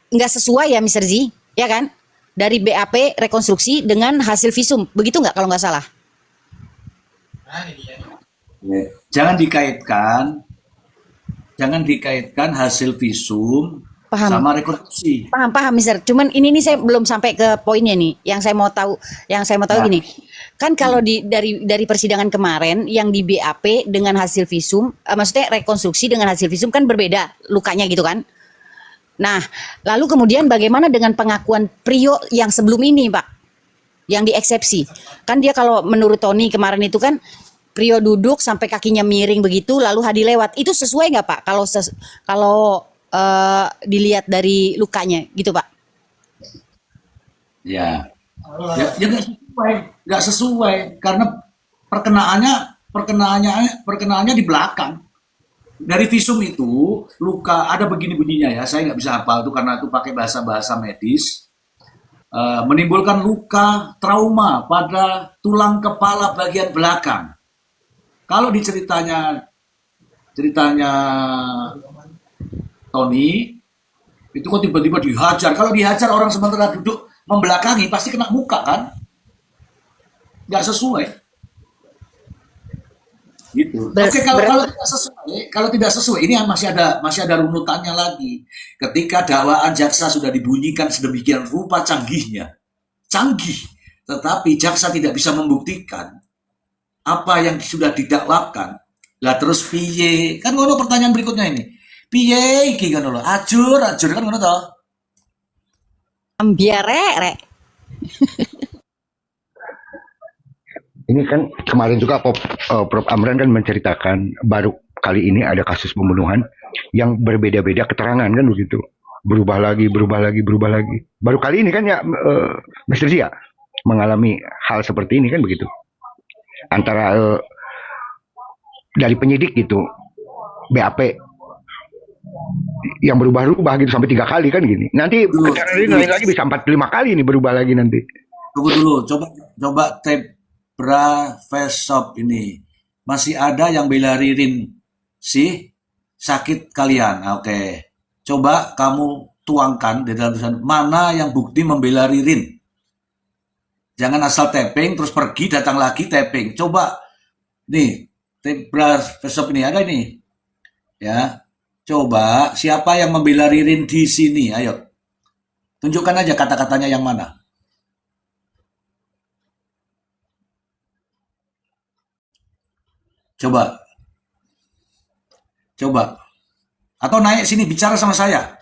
nggak sesuai ya, Mr. Z, ya kan? Dari BAP rekonstruksi dengan hasil visum, begitu nggak kalau nggak salah? Jangan dikaitkan hasil visum Paham. sama rekonstruksi. Paham, Mister. Cuman ini saya belum sampai ke poinnya nih. Yang saya mau tahu Nah. gini. Kan kalau dari persidangan kemarin yang di BAP dengan hasil visum, maksudnya rekonstruksi dengan hasil visum kan berbeda lukanya gitu kan. Nah, lalu kemudian bagaimana dengan pengakuan Prio yang sebelum ini, Pak? Yang dieksepsi. Kan dia kalau menurut Tony kemarin itu kan Prio duduk sampai kakinya miring begitu lalu Hadi lewat. Itu sesuai nggak, Pak? Kalau dilihat dari lukanya gitu, Pak? Ya nggak sesuai karena perkenaannya di belakang. Dari visum itu luka ada begini bunyinya ya, saya nggak bisa hafal itu karena itu pakai bahasa medis. Menimbulkan luka trauma pada tulang kepala bagian belakang. Kalau di ceritanya Tony itu kok tiba-tiba dihajar. Kalau dihajar orang sementara duduk membelakangi pasti kena muka kan? Nggak sesuai. Gitu. Oke, kalau tidak sesuai, ini masih ada runutannya lagi. Ketika dakwaan jaksa sudah dibunyikan sedemikian rupa canggih, tetapi jaksa tidak bisa membuktikan apa yang sudah didakwakan. Lah terus piye? Kan ngono pertanyaan berikutnya ini. Piye iki ngono lho? Ajur kan ngono toh? Biar rek. ini kan kemarin juga Prof. Amran kan menceritakan baru kali ini ada kasus pembunuhan yang berbeda-beda keterangan kan begitu. Berubah lagi. Baru kali ini kan ya Mr. Zia mengalami hal seperti ini kan begitu. Antara dari penyidik gitu, BAP yang berubah-ubah gitu sampai 3 kali kan gini. Nanti keterangan ini lain lagi bisa 4-5 kali ini berubah lagi nanti. Tunggu dulu, coba Tebra Face Shop ini. Masih ada yang bela Ririn sih? Sakit kalian. Oke. Coba kamu tuangkan di dalam tulisan mana yang bukti membela Ririn. Jangan asal tapping terus pergi datang lagi tapping. Coba nih, Tebra Face Shop ini ada ini. Ya. Coba siapa yang membela Ririn di sini? Ayo. Tunjukkan aja kata-katanya yang mana. Coba. Coba. Atau naik sini bicara sama saya.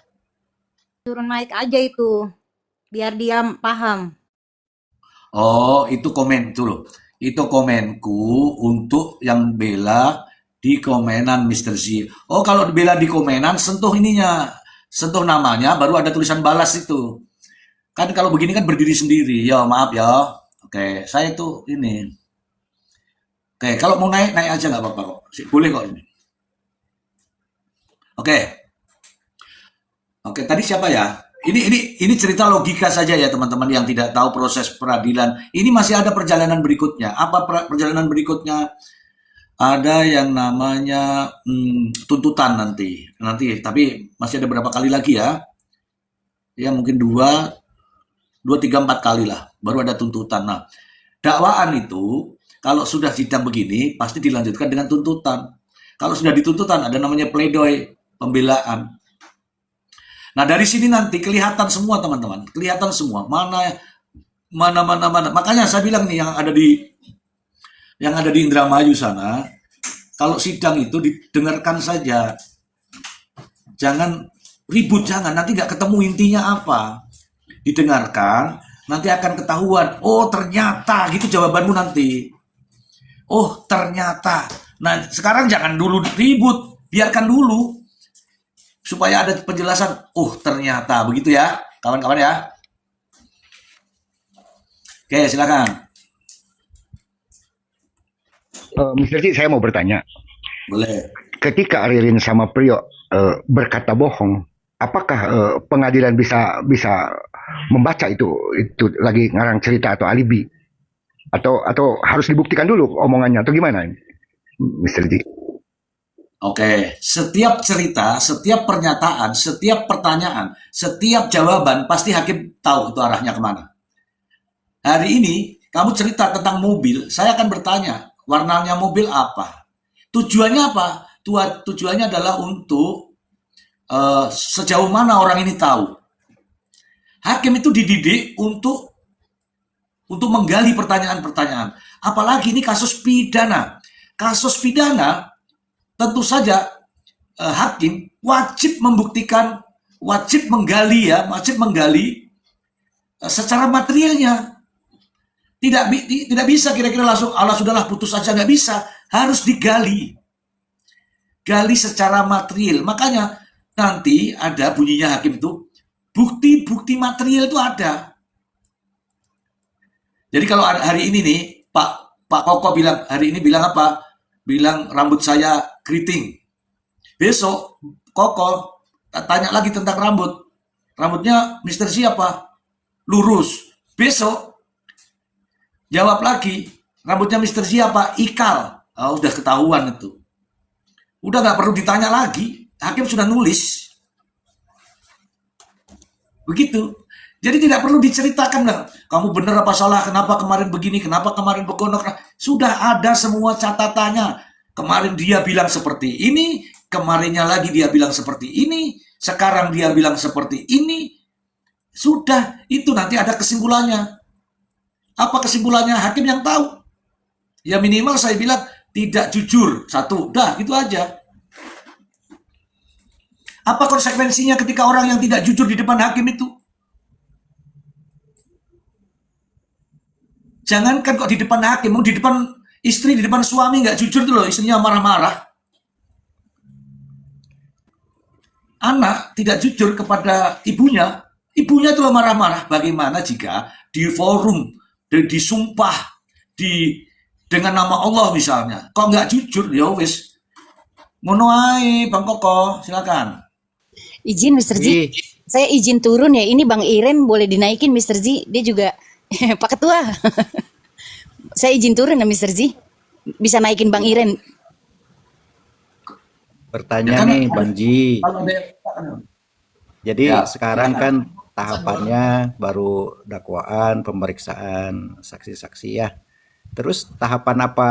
Turun naik aja itu. Biar dia paham. Oh, itu komen itu loh. Itu komenku untuk yang bela di komenan Mr. Z. Oh, kalau bela di komenan, sentuh ininya, sentuh namanya, baru ada tulisan balas itu. Kan kalau begini kan berdiri sendiri. Ya, maaf ya. Oke, saya tuh ini. Oke, kalau mau naik, naik aja nggak apa-apa kok. Boleh kok ini. Oke, oke. Tadi siapa ya? Ini cerita logika saja ya teman-teman yang tidak tahu proses peradilan. Ini masih ada perjalanan berikutnya. Apa perjalanan berikutnya? Ada yang namanya tuntutan nanti. Tapi masih ada berapa kali lagi ya? Ya mungkin dua, tiga, 4 kali lah. Baru ada tuntutan. Nah, dakwaan itu kalau sudah sidang begini pasti dilanjutkan dengan tuntutan. Kalau sudah dituntutan ada namanya pledoi, pembelaan. Nah, dari sini nanti kelihatan semua teman-teman, kelihatan semua mana. Makanya saya bilang nih yang ada di Indramayu sana, kalau sidang itu didengarkan saja. Jangan ribut, jangan, nanti nggak ketemu intinya apa. Didengarkan, nanti akan ketahuan, oh ternyata gitu jawabanmu nanti. Oh ternyata. Nah, sekarang jangan dulu ribut, biarkan dulu supaya ada penjelasan. Oh ternyata begitu ya, kawan-kawan ya. Oke, silakan. Mr. Ji, saya mau bertanya. Boleh. Ketika Ririn sama Priyo berkata bohong, apakah pengadilan bisa membaca itu lagi ngarang cerita atau alibi? Atau harus dibuktikan dulu omongannya atau gimana, Mr. Ji? Oke, setiap cerita, setiap pernyataan, setiap pertanyaan, setiap jawaban pasti hakim tahu itu arahnya kemana. Hari ini kamu cerita tentang mobil, saya akan bertanya, warnanya mobil apa? Tujuannya apa? Tujuannya adalah untuk sejauh mana orang ini tahu. Hakim itu dididik untuk menggali pertanyaan-pertanyaan. Apalagi ini kasus pidana. Kasus pidana tentu saja hakim wajib membuktikan, wajib menggali secara materialnya. Tidak bisa kira-kira langsung Allah sudahlah putus saja, nggak bisa, harus digali secara material. Makanya nanti ada bunyinya hakim itu bukti material itu ada. Jadi kalau hari ini nih Pak Koko bilang hari ini bilang apa? Bilang rambut saya keriting. Besok Koko tanya lagi tentang rambut. Rambutnya Mr. siapa? Lurus. Besok jawab lagi, rambutnya Mr. siapa? Ikal. Oh, udah ketahuan itu. Udah nggak perlu ditanya lagi. Hakim sudah nulis. Begitu. Jadi tidak perlu diceritakan lah. Kamu benar apa salah? Kenapa kemarin begini? Kenapa kemarin begono? Sudah ada semua catatannya. Kemarin dia bilang seperti ini. Kemarinnya lagi dia bilang seperti ini. Sekarang dia bilang seperti ini. Sudah. Itu nanti ada kesimpulannya. Apa kesimpulannya? Hakim yang tahu. Ya minimal saya bilang tidak jujur. Satu. Dah gitu aja. Apa konsekuensinya ketika orang yang tidak jujur di depan hakim itu? Jangankan kok di depan hakim, di depan istri, di depan suami nggak jujur tuh loh, istrinya marah-marah. Anak tidak jujur kepada ibunya itu loh marah-marah. Bagaimana jika di forum, disumpah, dengan nama Allah misalnya, kok nggak jujur, ya wis. Ngono ae, Bang Koko, silakan. Izin Mr. Z, saya izin turun ya. Ini Bang Iren boleh dinaikin Mr. Z, dia juga Pak Ketua. Saya izin turun ya Mr. Z. Bisa naikin Bang Iren. Bertanya nih Bang Ji. Jadi sekarang kan tahapannya baru dakwaan, pemeriksaan saksi-saksi ya. Terus tahapan apa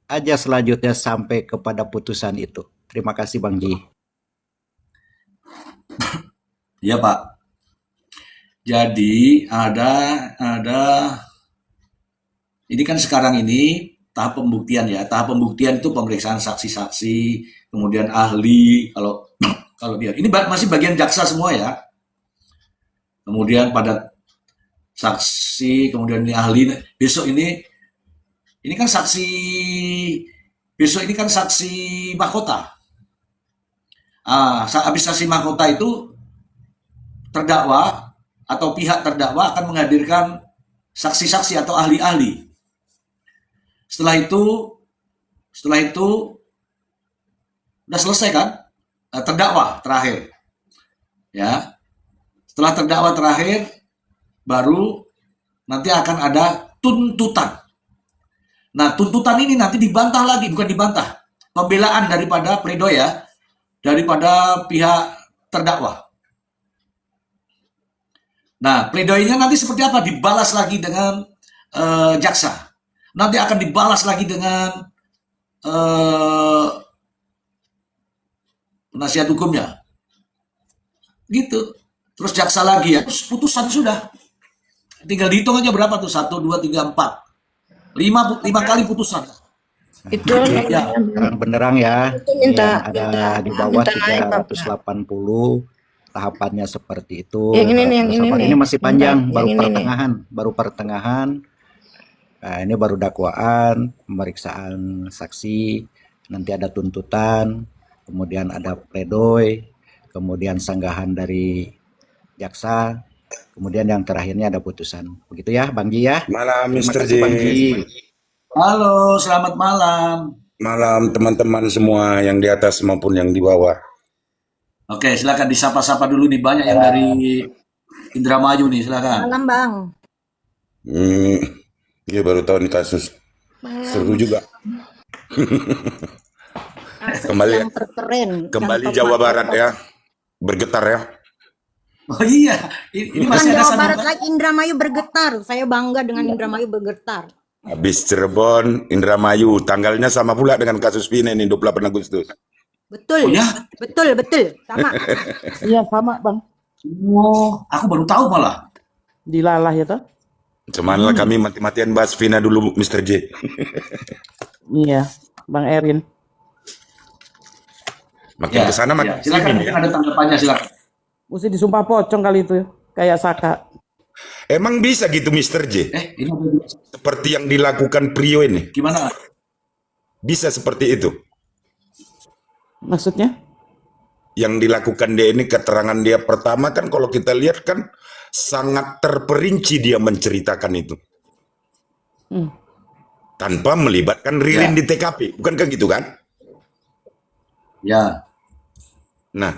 aja selanjutnya sampai kepada putusan itu? Terima kasih Bang Ji. Ya Pak. Jadi ada ini kan sekarang ini tahap pembuktian ya. Tahap pembuktian itu pemeriksaan saksi-saksi, kemudian ahli. Kalau kalau dia ini masih bagian jaksa semua ya. Kemudian pada saksi, kemudian ini ahli. Besok ini kan saksi, besok ini kan saksi mahkota. Habis saksi mahkota itu terdakwa atau pihak terdakwa akan menghadirkan saksi-saksi atau ahli-ahli. Setelah itu udah selesai kan? Terdakwa terakhir. Ya. Setelah terdakwa terakhir baru nanti akan ada tuntutan. Nah, tuntutan ini nanti dibantah lagi, bukan dibantah. Pembelaan daripada pledoi ya, daripada pihak terdakwa. Nah, pledoinya nanti seperti apa? Dibalas lagi dengan jaksa. Nanti akan dibalas lagi dengan penasihat hukumnya. Gitu. Terus jaksa lagi ya. Terus putusan sudah. Tinggal dihitung aja berapa tuh? 1, 2, 3, 4. 5 kali putusan. Itu Ya. Terang benderang ya, minta- yang ada di bawah 380 tahapannya seperti itu. Yang ini nih, yang ini Sabar, nih. ini masih panjang, Yang baru ini nih. pertengahan. Nah, ini baru dakwaan, pemeriksaan saksi, nanti ada tuntutan, kemudian ada pledoi, kemudian sanggahan dari jaksa, kemudian yang terakhirnya ada putusan. Begitu ya, Bang Ji ya. Malam Terima Mr. J. kasih Bang Ji. Halo, selamat malam. Malam teman-teman semua yang di atas maupun yang di bawah. Oke, silakan disapa-sapa dulu nih, banyak yang dari Indramayu nih, silakan. Malam Bang. Dia baru tahu nih kasus. Seru juga. Kembali Yang terkeren. Kembali yang Jawa top Barat ya. Bergetar ya. Oh iya, ini Bukan masih ada Jawa Barat sambungan. lagi, Indramayu bergetar. Saya bangga dengan Indramayu bergetar. Habis Cirebon, Indramayu. Tanggalnya sama pula dengan kasus Pine ini 28 Agustus. Betul. Oh ya? Betul. Sama. Iya sama bang, Oh, aku baru tahu malah. dilalah ya toh. Cuman lah kami mati-matian bahas Vina dulu Mr. J. Iya, Bang Erin. Makin kesana makin silakan, sini ya. ada tanggapannya silakan. Mesti disumpah pocong kali itu, kayak Saka. Emang bisa gitu Mr. J? Ini ada- Seperti yang dilakukan Prio ini. gimana? Bisa seperti itu. Maksudnya? Yang dilakukan dia ini, keterangan dia pertama kan kalau kita lihat kan sangat terperinci dia menceritakan itu. Tanpa melibatkan Ririn di TKP. Bukankah gitu kan? Ya, Nah,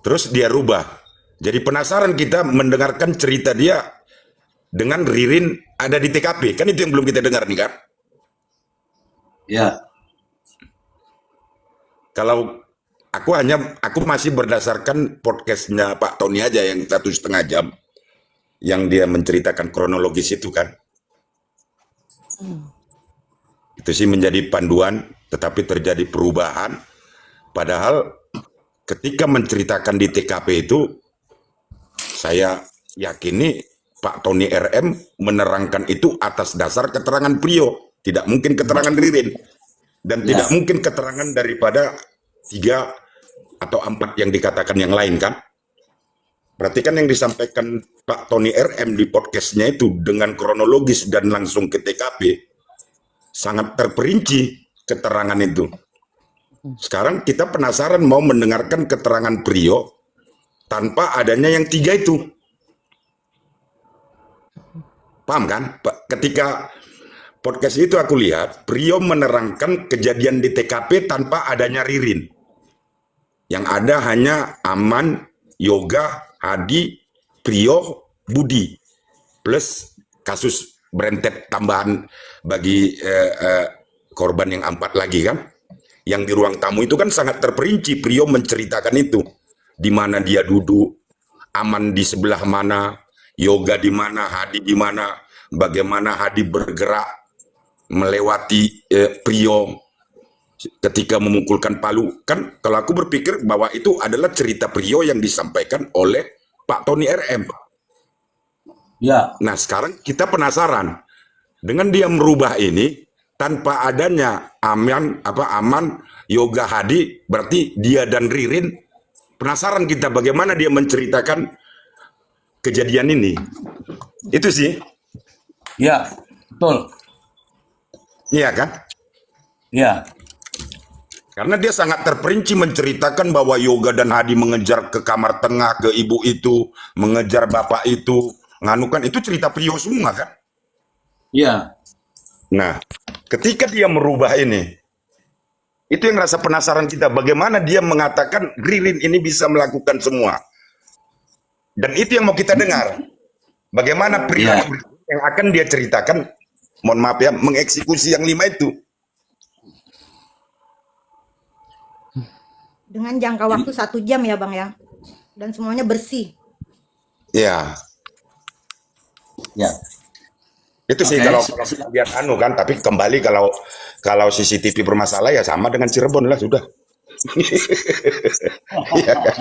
terus dia rubah. Jadi penasaran kita mendengarkan cerita dia dengan Ririn ada di TKP. Kan itu yang belum kita dengar nih kan? ya, Kalau aku masih berdasarkan podcastnya Pak Tony aja yang 1,5 jam. Yang dia menceritakan kronologis itu kan. Itu sih menjadi panduan, tetapi terjadi perubahan. Padahal ketika menceritakan di TKP itu, saya yakini Pak Tony RM menerangkan itu atas dasar keterangan Prio. Tidak mungkin keterangan Ririn. Dan tidak mungkin keterangan daripada 3 atau 4 yang dikatakan yang lain kan. Berarti kan yang disampaikan Pak Tony RM di podcastnya itu dengan kronologis dan langsung ke TKP, sangat terperinci keterangan itu. Sekarang kita penasaran mau mendengarkan keterangan Prio tanpa adanya yang 3 itu. Paham kan? Ketika podcast itu aku lihat, Prio menerangkan kejadian di TKP tanpa adanya Ririn. Yang ada hanya Aman, Yoga, Hadi, Prio, Budi. Plus kasus berentet tambahan bagi korban yang 4 lagi kan. Yang di ruang tamu itu kan sangat terperinci. Prio menceritakan itu. Di mana dia duduk, Aman di sebelah mana, Yoga di mana, Hadi di mana, bagaimana Hadi bergerak melewati Prio ketika memukulkan palu. Kan kalau aku berpikir bahwa itu adalah cerita Prio yang disampaikan oleh Pak Tony RM. ya, Nah sekarang kita penasaran dengan dia merubah ini, tanpa adanya Aman Yoga Hadi, berarti dia dan Ririn penasaran kita bagaimana dia menceritakan kejadian ini. Itu sih. Ya, betul. Iya kan? Ya, Karena dia sangat terperinci menceritakan bahwa Yoga dan Hadi mengejar ke kamar tengah, ke ibu itu, mengejar bapak itu, nganukan, itu cerita Prio semua kan? ya, Nah, ketika dia merubah ini, itu yang rasa penasaran kita, bagaimana dia mengatakan Ririn ini bisa melakukan semua. Dan itu yang mau kita dengar. Bagaimana pria ya, yang akan dia ceritakan, mohon maaf ya, mengeksekusi yang 5 itu. Dengan jangka waktu 1 jam ya Bang ya. Dan semuanya bersih. Ya, ya. itu sih Oke, kalau kita lihat kan, tapi kembali kalau CCTV bermasalah ya sama dengan Cirebon lah sudah. Iya kan?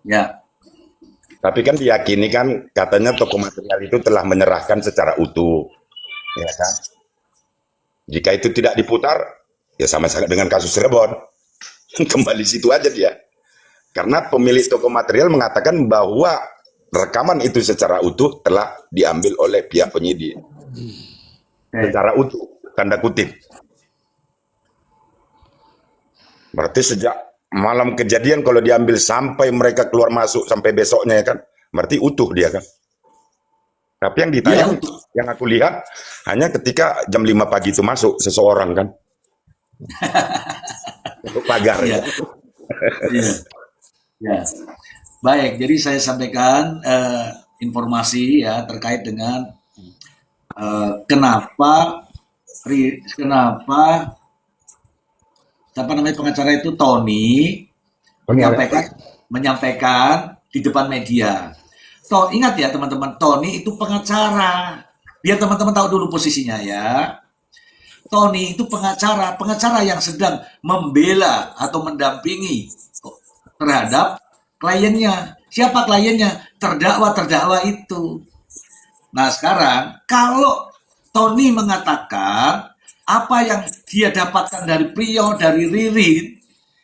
ya, Tapi kan diyakini kan katanya toko material itu telah menyerahkan secara utuh, ya kan? Jika itu tidak diputar, ya sama dengan kasus Cirebon. Kembali situ aja dia. Karena pemilik toko material mengatakan bahwa rekaman itu secara utuh telah diambil oleh pihak penyidik. Secara utuh, tanda kutip. Berarti sejak malam kejadian kalau diambil sampai mereka keluar masuk sampai besoknya ya kan, berarti utuh dia kan. Tapi yang ditayang, yang aku lihat hanya ketika jam 5 pagi itu masuk seseorang kan. Untuk pagar. ya, ya, ya. Baik, jadi saya sampaikan informasi ya terkait dengan kenapa siapa namanya pengacara itu Tony menyampaikan di depan media. Ingat ya teman-teman, Tony itu pengacara. Biar teman-teman tahu dulu posisinya ya. Tony itu pengacara yang sedang membela atau mendampingi terhadap kliennya. Siapa kliennya? Terdakwa itu. Nah sekarang kalau Tony mengatakan apa yang dia dapatkan dari Prio, dari Ririn,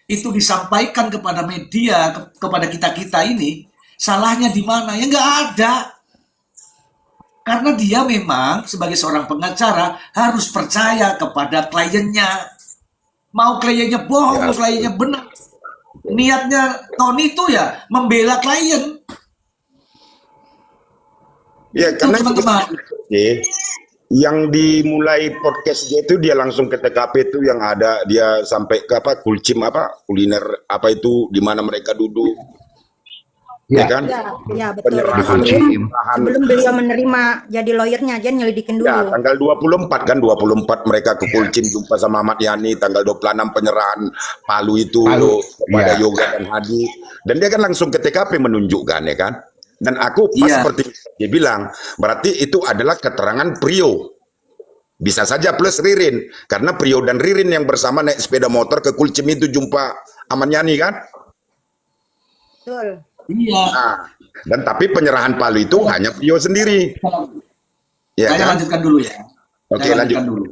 itu disampaikan kepada media, kepada kita-kita ini, salahnya di mana? Ya nggak ada. Karena dia memang sebagai seorang pengacara harus percaya kepada kliennya. Mau kliennya bohong, mau kliennya benar. Niatnya Tony itu ya membela klien. Ya, Itu karena teman-teman. yang dimulai podcast dia itu dia langsung ke TKP itu yang ada dia sampai ke kuliner itu di mana mereka duduk. Ya kan? Ya betul. Penyerahan Sebelum beliau menerima jadi lawyernya, dia nyelidikin dulu. Ya, tanggal 24 kan, 24 mereka ke Kulcim jumpa sama Ahmad Yani, tanggal 26 penyerahan Palu itu kepada Yoga dan Hadi. Dan dia kan langsung ke TKP menunjukkan ya kan. Dan aku pas seperti dia bilang, berarti itu adalah keterangan Prio. Bisa saja plus Ririn, karena Prio dan Ririn yang bersama naik sepeda motor ke Kulcim itu jumpa Ahmad Yani kan. Betul. Iya. Nah, dan tapi penyerahan Palu itu hanya Prio sendiri. Ya, Saya kan? lanjutkan dulu ya. Oke, Saya lanjut. lanjutkan dulu.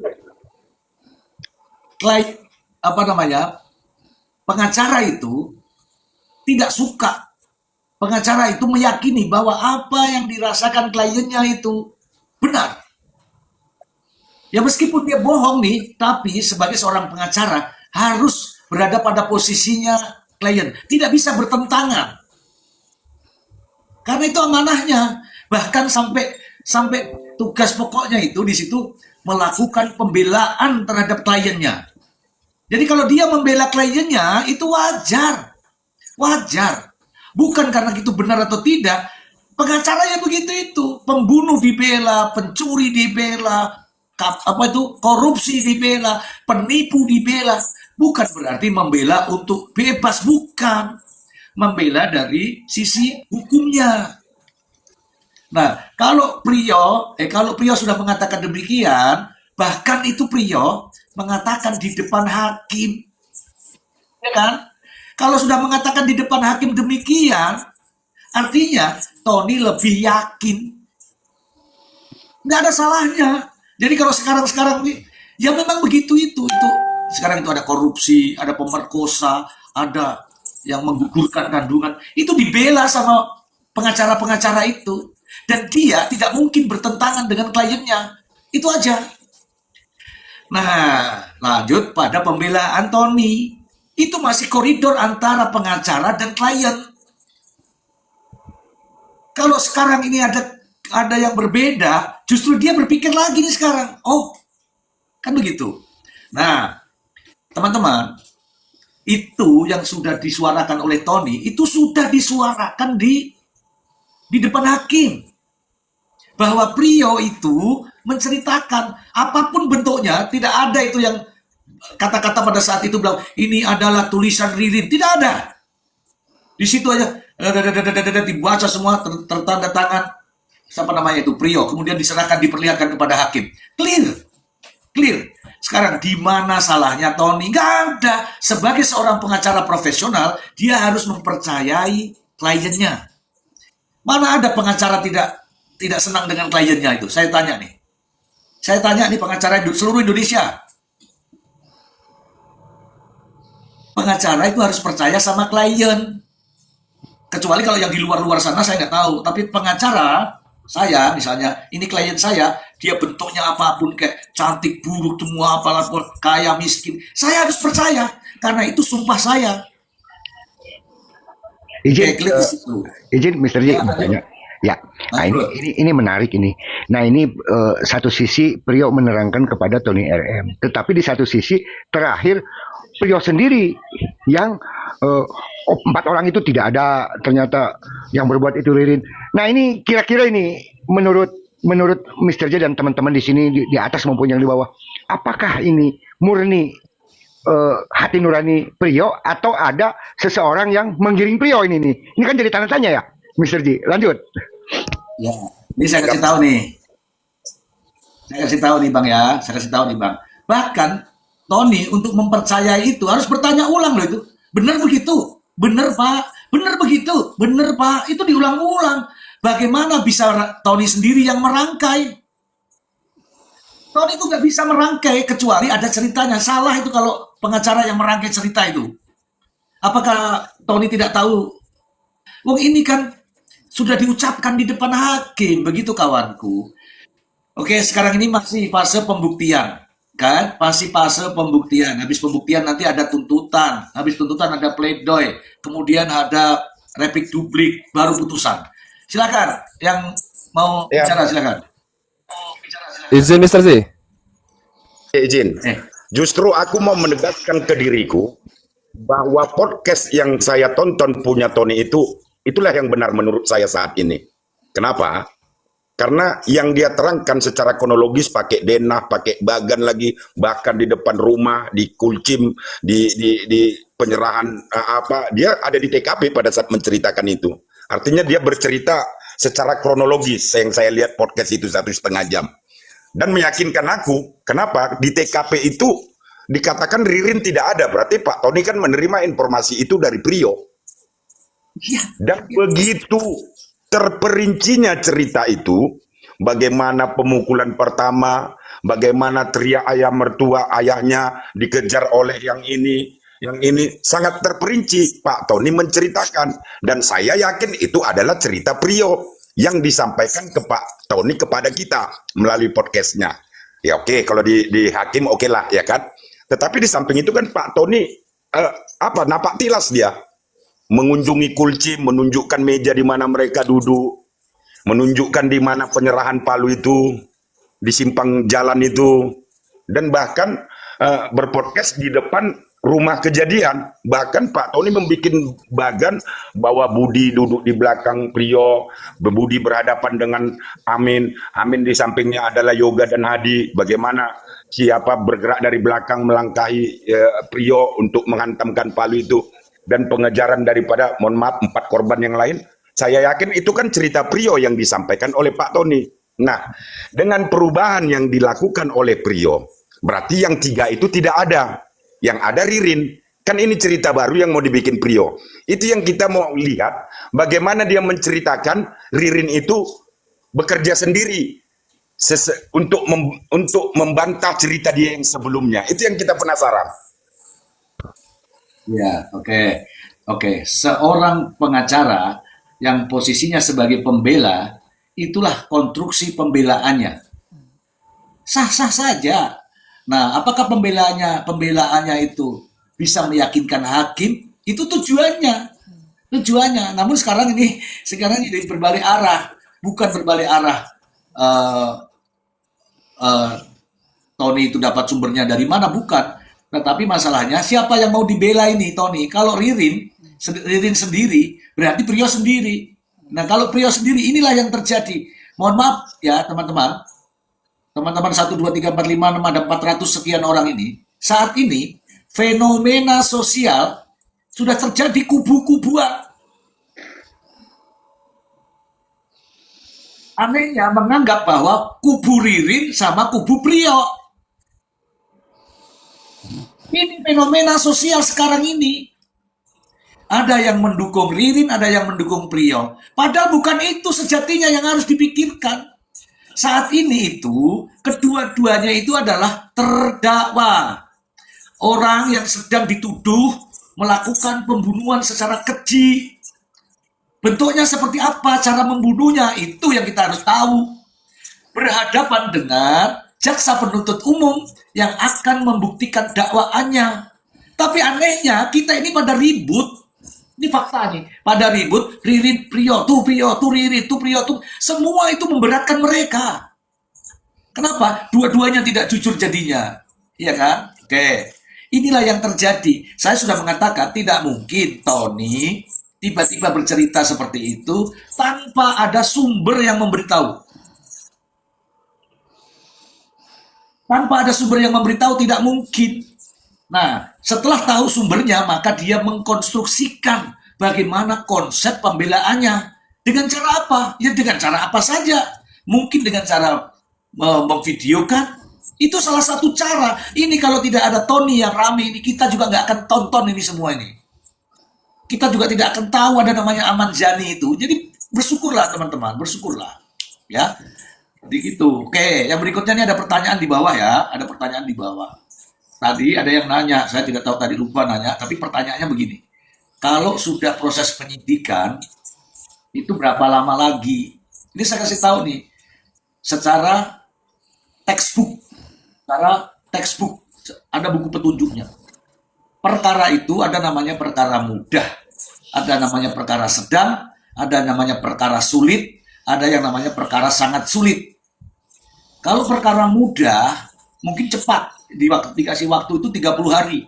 Pengacara itu tidak suka. Pengacara itu meyakini bahwa apa yang dirasakan kliennya itu benar. Ya meskipun dia bohong nih, tapi sebagai seorang pengacara harus berada pada posisinya klien. Tidak bisa bertentangan. Karena itu amanahnya. Bahkan sampai tugas pokoknya itu di situ melakukan pembelaan terhadap kliennya. Jadi kalau dia membela kliennya itu wajar. Wajar. Bukan karena itu benar atau tidak. Pengacaranya begitu itu. Pembunuh dibela, pencuri dibela, korupsi dibela, penipu dibela. Bukan berarti membela untuk bebas, bukan. Membela dari sisi hukumnya. Nah, kalau Prio sudah mengatakan demikian, bahkan itu Prio mengatakan di depan hakim, ya kan? Kalau sudah mengatakan di depan hakim demikian, artinya Tony lebih yakin. nggak ada salahnya. Jadi kalau sekarang nih, ya memang begitu itu. Sekarang itu ada korupsi, ada pemerkosa, ada yang menggugurkan kandungan. Itu dibela sama pengacara-pengacara itu. Dan dia tidak mungkin bertentangan dengan kliennya. Itu aja. Nah, lanjut pada pembelaan Tony. Itu masih koridor antara pengacara dan klien. Kalau sekarang ini ada yang berbeda, justru dia berpikir lagi nih sekarang. Oh, kan begitu. Nah, teman-teman, itu yang sudah disuarakan oleh Tony, itu sudah disuarakan di depan hakim. Bahwa Priyo itu menceritakan apapun bentuknya, tidak ada itu yang kata-kata pada saat itu bilang ini adalah tulisan Ririn, tidak ada. Di situ aja dibaca semua, tertanda tangan siapa namanya itu Priyo, kemudian diserahkan, diperlihatkan kepada hakim. Clear. Sekarang di mana salahnya Tony? Nggak ada. Sebagai seorang pengacara profesional, dia harus mempercayai kliennya. Mana ada pengacara tidak senang dengan kliennya itu? Saya tanya nih pengacara seluruh Indonesia. Pengacara itu harus percaya sama klien. Kecuali kalau yang di luar-luar sana saya nggak tahu. Tapi pengacara, saya misalnya, ini klien saya, dia bentuknya apapun, kayak cantik, buruk, semua apalah, kaya, miskin. Saya harus percaya, karena itu sumpah saya. Izin Mr. J bertanya. Ya, nah ini menarik ini. Nah ini satu sisi Priyo menerangkan kepada Tony RM, tetapi di satu sisi terakhir Priyo sendiri yang 4 orang itu tidak ada ternyata yang berbuat itu Ririn. Nah ini kira-kira ini menurut Mr. J dan teman-teman di sini di atas maupun yang di bawah, apakah ini murni hati nurani Priyo atau ada seseorang yang menggiring Priyo ini nih? Ini kan jadi tanda tanya ya, Mr. J. Lanjut. Ya, ini saya kasih tahu nih. Bang ya. Saya kasih tahu nih Bang. Bahkan Tony untuk mempercayai itu harus bertanya ulang loh itu. Benar begitu? Benar Pak? Benar begitu? Benar Pak? Itu diulang-ulang. Bagaimana bisa Tony sendiri yang merangkai? Tony itu nggak bisa merangkai kecuali ada ceritanya. Salah itu kalau pengacara yang merangkai cerita itu. Apakah Tony tidak tahu? Wong ini kan sudah diucapkan di depan hakim, begitu kawanku. Oke, sekarang ini masih fase pembuktian, kan? Masih fase pembuktian. Habis pembuktian nanti ada tuntutan. Habis tuntutan ada pledoi. Kemudian ada replik duplik, baru putusan. Silakan, yang mau bicara silakan. Izin Mr. Z. Izin. Justru aku mau menegaskan ke diriku bahwa podcast yang saya tonton punya Tony itulah yang benar menurut saya saat ini. Kenapa? Karena yang dia terangkan secara kronologis pakai denah, pakai bagan lagi, bahkan di depan rumah, di Kulcim, di penyerahan dia ada di TKP pada saat menceritakan itu. Artinya dia bercerita secara kronologis yang saya lihat podcast itu 1,5 jam. Dan meyakinkan aku, kenapa di TKP itu dikatakan Ririn tidak ada, berarti Pak Tony kan menerima informasi itu dari Priyo. Dan begitu terperincinya cerita itu, bagaimana pemukulan pertama, bagaimana teriak ayah mertua ayahnya dikejar oleh yang ini sangat terperinci. Pak Tony menceritakan, dan saya yakin itu adalah cerita Priyo yang disampaikan ke Pak Tony kepada kita melalui podcastnya. Ya oke, kalau di hakim oke lah ya kan. Tetapi di samping itu kan Pak Tony napak tilas dia mengunjungi Kulcim, menunjukkan meja di mana mereka duduk, menunjukkan di mana penyerahan palu itu, di simpang jalan itu, dan bahkan berpodcast di depan rumah kejadian. Bahkan Pak Tony membuat bagan bahwa Budi duduk di belakang Priyo, Budi berhadapan dengan Amin, Amin di sampingnya adalah Yoga dan Hadi, bagaimana siapa bergerak dari belakang melangkahi Priyo untuk menghantamkan palu itu, dan pengejaran daripada, mohon maaf, 4 korban yang lain. Saya yakin itu kan cerita Priyo yang disampaikan oleh Pak Tony. Nah, dengan perubahan yang dilakukan oleh Priyo, berarti yang 3 itu tidak ada. Yang ada Ririn. Kan ini cerita baru yang mau dibikin Priyo. Itu yang kita mau lihat, bagaimana dia menceritakan Ririn itu bekerja sendiri. untuk membantah cerita dia yang sebelumnya. Itu yang kita penasaran. Ya, oke. Oke, seorang pengacara yang posisinya sebagai pembela, itulah konstruksi pembelaannya. Sah-sah saja. Nah, apakah pembelaannya itu bisa meyakinkan hakim? Itu tujuannya. Tujuannya. Namun sekarang ini jadi berbalik arah, bukan berbalik arah. Tony itu dapat sumbernya dari mana, bukan. Tetapi masalahnya siapa yang mau dibela ini, Tony? Kalau Ririn sendiri, berarti Priyo sendiri. Nah, kalau Priyo sendiri, inilah yang terjadi. Mohon maaf ya teman-teman. Teman-teman 1, 2, 3, 4, 5, 6, ada 400 sekian orang ini. Saat ini, fenomena sosial sudah terjadi kubu-kubuan. Anehnya menganggap bahwa kubu Ririn sama kubu Priyo. Ini fenomena sosial sekarang ini. Ada yang mendukung Ririn, ada yang mendukung Priyo. Padahal bukan itu sejatinya yang harus dipikirkan. Saat ini itu, kedua-duanya itu adalah terdakwa. Orang yang sedang dituduh melakukan pembunuhan secara keji. Bentuknya seperti apa, cara membunuhnya, itu yang kita harus tahu. Berhadapan dengan jaksa penuntut umum yang akan membuktikan dakwaannya. Tapi anehnya, kita ini pada ribut. Ini fakta nih, pada ribut, Ririn, Priyo, tuh Ririn, tuh Priyo, tuh. Semua itu memberatkan mereka. Kenapa? Dua-duanya tidak jujur jadinya. Iya kan? Oke. Inilah yang terjadi. Saya sudah mengatakan tidak mungkin Tony tiba-tiba bercerita seperti itu tanpa ada sumber yang memberitahu. Tanpa ada sumber yang memberitahu tidak mungkin. Nah, setelah tahu sumbernya, maka dia mengkonstruksikan bagaimana konsep pembelaannya. Dengan cara apa? Ya dengan cara apa saja. Mungkin dengan cara memvideokan. Itu salah satu cara. Ini kalau tidak ada Tony yang rame ini, kita juga nggak akan tonton ini semua ini. Kita juga tidak akan tahu ada namanya Aman Jani itu. Jadi bersyukurlah teman-teman, bersyukurlah. Ya, jadi gitu. Oke, yang berikutnya ini ada pertanyaan di bawah ya. Ada pertanyaan di bawah. Tadi ada yang nanya, saya tidak tahu tadi lupa nanya, tapi pertanyaannya begini. Kalau sudah proses penyidikan, itu berapa lama lagi? Ini saya kasih tahu nih, secara textbook, ada buku petunjuknya. Perkara itu ada namanya perkara mudah, ada namanya perkara sedang, ada namanya perkara sulit, ada yang namanya perkara sangat sulit. Kalau perkara mudah, mungkin cepat, dikasih waktu itu 30 hari.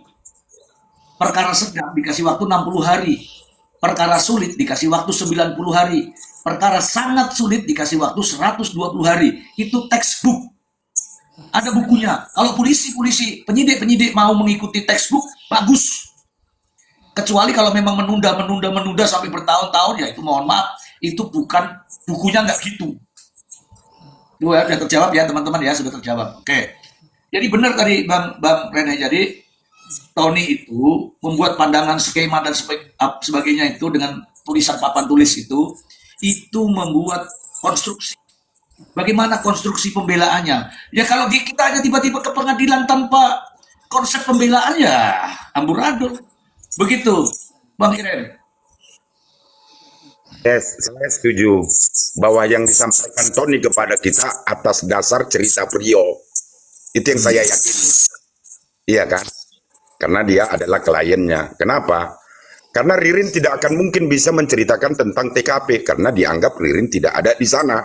Perkara sedang dikasih waktu 60 hari. Perkara sulit dikasih waktu 90 hari. Perkara sangat sulit dikasih waktu 120 hari. Itu textbook. Ada bukunya. Kalau polisi, penyidik mau mengikuti textbook, bagus. Kecuali kalau memang menunda sampai bertahun-tahun, ya itu mohon maaf, itu bukan bukunya, nggak gitu. Itu ya, sudah terjawab ya teman-teman ya, sudah terjawab. Oke. Jadi benar tadi Bang Rene, jadi Tony itu membuat pandangan skema dan sebagainya itu dengan tulisan papan tulis itu membuat konstruksi. Bagaimana konstruksi pembelaannya? Ya kalau kita hanya tiba-tiba ke pengadilan tanpa konsep pembelaan ya amburadul. Begitu, Bang Iren. Yes, saya setuju bahwa yang disampaikan Tony kepada kita atas dasar cerita Priyo. Itu yang saya yakini. Iya kan? Karena dia adalah kliennya. Kenapa? Karena Ririn tidak akan mungkin bisa menceritakan tentang TKP karena dianggap Ririn tidak ada di sana.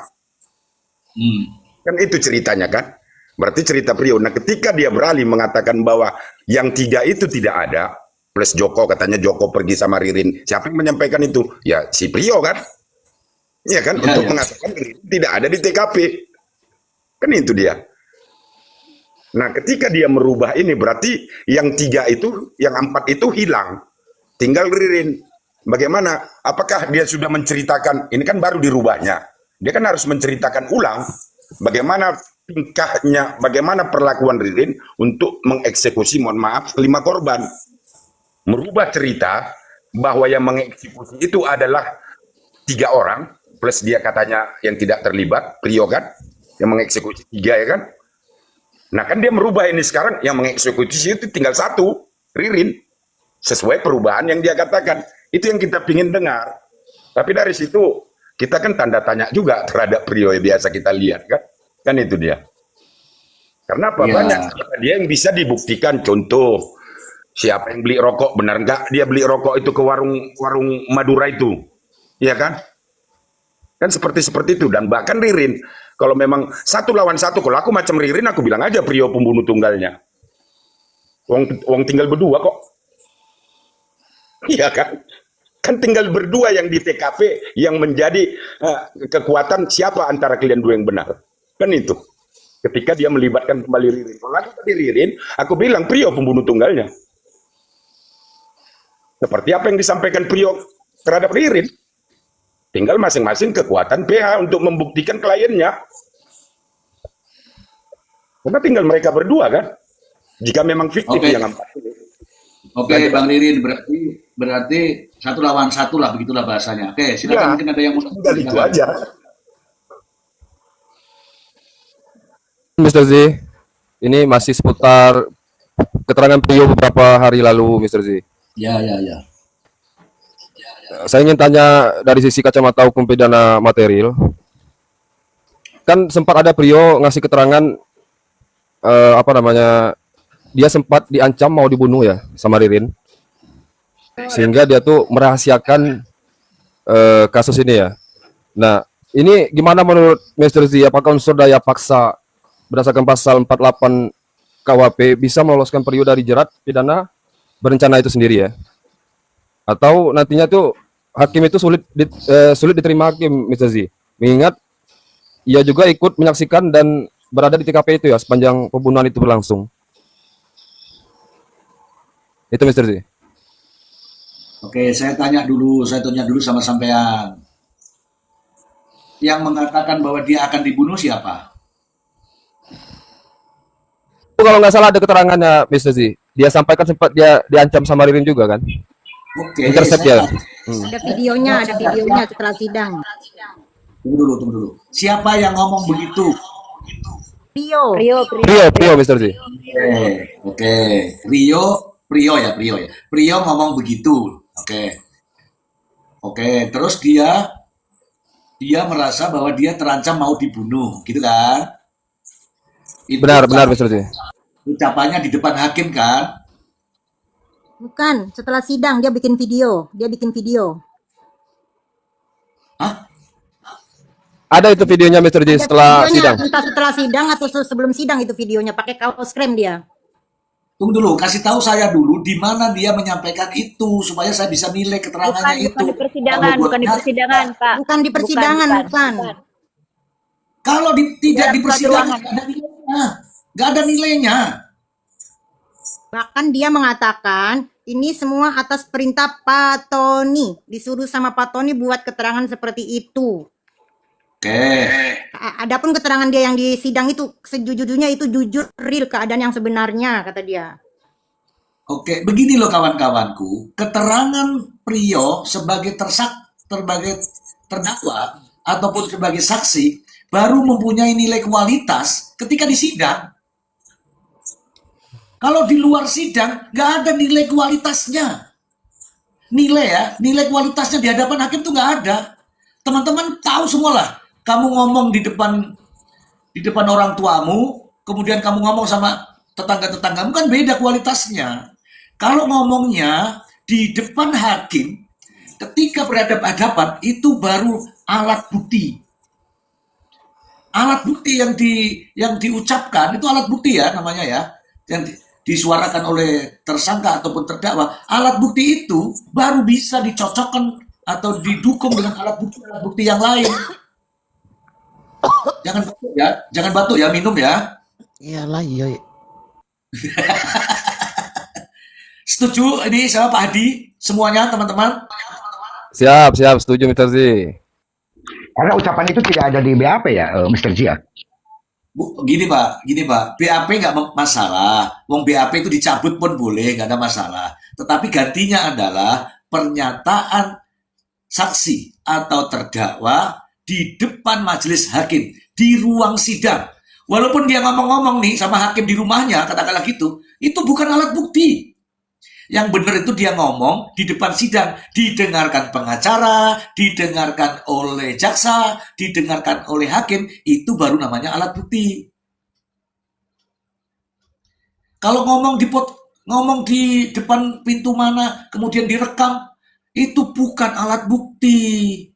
Kan itu ceritanya kan? Berarti cerita Priyo. Nah, ketika dia beralih mengatakan bahwa yang 3 itu tidak ada, plus Joko, katanya Joko pergi sama Ririn. Siapa yang menyampaikan itu? Ya si Priyo kan? Iya kan? Untuk mengatakan Ririn tidak ada di TKP. Kan itu dia. Nah, ketika dia merubah ini berarti yang 3 itu, yang 4 itu hilang. Tinggal Ririn. Bagaimana? Apakah dia sudah menceritakan, ini kan baru dirubahnya. Dia kan harus menceritakan ulang bagaimana tingkahnya, bagaimana perlakuan Ririn untuk mengeksekusi, mohon maaf, 5 korban. Merubah cerita bahwa yang mengeksekusi itu adalah 3 orang, plus dia katanya yang tidak terlibat, Priyo kan? yang mengeksekusi 3 ya kan. Nah kan dia merubah ini sekarang, yang mengeksekusi itu tinggal 1, Ririn, sesuai perubahan yang dia katakan. Itu yang kita pingin dengar. Tapi dari situ kita kan tanda tanya juga terhadap Priyo yang biasa kita lihat kan. Kan itu dia. Karena apa? Ya. Banyak dia yang bisa dibuktikan. Contoh, siapa yang beli rokok, benar nggak dia beli rokok itu ke warung Madura itu, iya kan? Kan seperti itu. Dan bahkan Ririn, kalau memang 1 lawan 1, kalau aku macam Ririn, aku bilang aja Priyo pembunuh tunggalnya. Wong tinggal berdua kok, iya kan? Kan tinggal berdua yang di TKP yang menjadi kekuatan siapa antara kalian 2 yang benar. Kan itu. Ketika dia melibatkan kembali Ririn. Kalau aku tadi Ririn, aku bilang Priyo pembunuh tunggalnya. Seperti apa yang disampaikan Priyo terhadap Ririn. Tinggal masing-masing kekuatan PH untuk membuktikan kliennya. Karena tinggal mereka berdua kan. Jika memang fiktif yang 4 ini. Oke, Bang Ririn, berarti 1 lawan 1 lah, begitulah bahasanya. Oke, silakan, Ya, mungkin ada yang mau. tinggal itu aja. Mr. Z, ini masih seputar keterangan Priyo beberapa hari lalu, Mr. Z. Ya. Saya ingin tanya dari sisi kacamata hukum pidana material. Kan sempat ada Priyo ngasih keterangan dia sempat diancam mau dibunuh ya sama Ririn. Sehingga dia tuh merahasiakan kasus ini ya. Nah, ini gimana menurut Mr. Z? Apakah unsur daya paksa berdasarkan pasal 48 KUHP bisa meloloskan Priyo dari jerat pidana berencana itu sendiri ya? Atau nantinya tuh hakim itu sulit diterima hakim, Mr. Z, mengingat ia juga ikut menyaksikan dan berada di TKP itu ya sepanjang pembunuhan itu berlangsung. Itu Mr. Z. Oke, saya tanya dulu sama sampean. Yang mengatakan bahwa dia akan dibunuh siapa? Itu kalau nggak salah ada keterangannya, Mr. Z. Dia sampaikan sempat dia diancam sama Ririn juga kan? Oke, Intercept ya. Ada videonya setelah sidang. Tunggu dulu. Siapa yang ngomong begitu? Rio. Priyo, Mr. Z. Oke. Priyo ya. Priyo ngomong begitu. Oke. Terus dia merasa bahwa dia terancam mau dibunuh, gitu kan? Itu Benar, Mr. Z. ucapannya di depan hakim kan? Bukan, setelah sidang dia bikin video. Hah? Ada itu videonya, Mr. Z, setelah sidang. Entah setelah sidang atau sebelum sidang itu videonya, pakai kaos krem dia. Tunggu dulu, kasih tahu saya dulu di mana dia menyampaikan itu supaya saya bisa nilai keterangannya itu. Bukan di persidangan, Pak. Bukan di persidangan, bukan. Kalau tidak Ya, di persidangan ruangan. nggak ada nilainya. Nggak ada nilainya. Bahkan dia mengatakan ini semua atas perintah Pak Tony. Disuruh sama Pak Tony buat keterangan seperti itu. Oke. Adapun keterangan dia yang di sidang itu sejujurnya itu jujur real keadaan yang sebenarnya, kata dia. Oke, begini loh kawan-kawanku. Keterangan Priyo sebagai terdakwa ataupun sebagai saksi baru mempunyai nilai kualitas ketika di sidang. Kalau di luar sidang nggak ada nilai kualitasnya. Nilai kualitasnya di hadapan hakim tuh nggak ada. Teman-teman tahu semua lah. Kamu ngomong di depan orang tuamu, kemudian kamu ngomong sama tetangga-tetanggamu kan beda kualitasnya. Kalau ngomongnya di depan hakim, ketika berhadapan-hadapan itu baru alat bukti. Alat bukti yang diucapkan itu alat bukti ya namanya ya, yang disuarakan oleh tersangka ataupun terdakwa. Alat bukti itu baru bisa dicocokkan atau didukung dengan alat bukti yang lain. Jangan batuk ya, minum ya. Iyalah, iya. Setuju ini sama Pak Hadi semuanya teman-teman? Siap, setuju Mr. Z. Karena ucapan itu tidak ada di BAP ya, Mr. Zia. Gini Pak, BAP nggak masalah. Wong BAP itu dicabut pun boleh, nggak ada masalah. Tetapi gantinya adalah pernyataan saksi atau terdakwa di depan majelis hakim, di ruang sidang. Walaupun dia ngomong-ngomong nih sama hakim di rumahnya, katakanlah gitu, itu bukan alat bukti. Yang benar itu dia ngomong di depan sidang, didengarkan pengacara, didengarkan oleh jaksa, didengarkan oleh hakim, itu baru namanya alat bukti. Kalau ngomong di depan pintu mana, kemudian direkam, itu bukan alat bukti.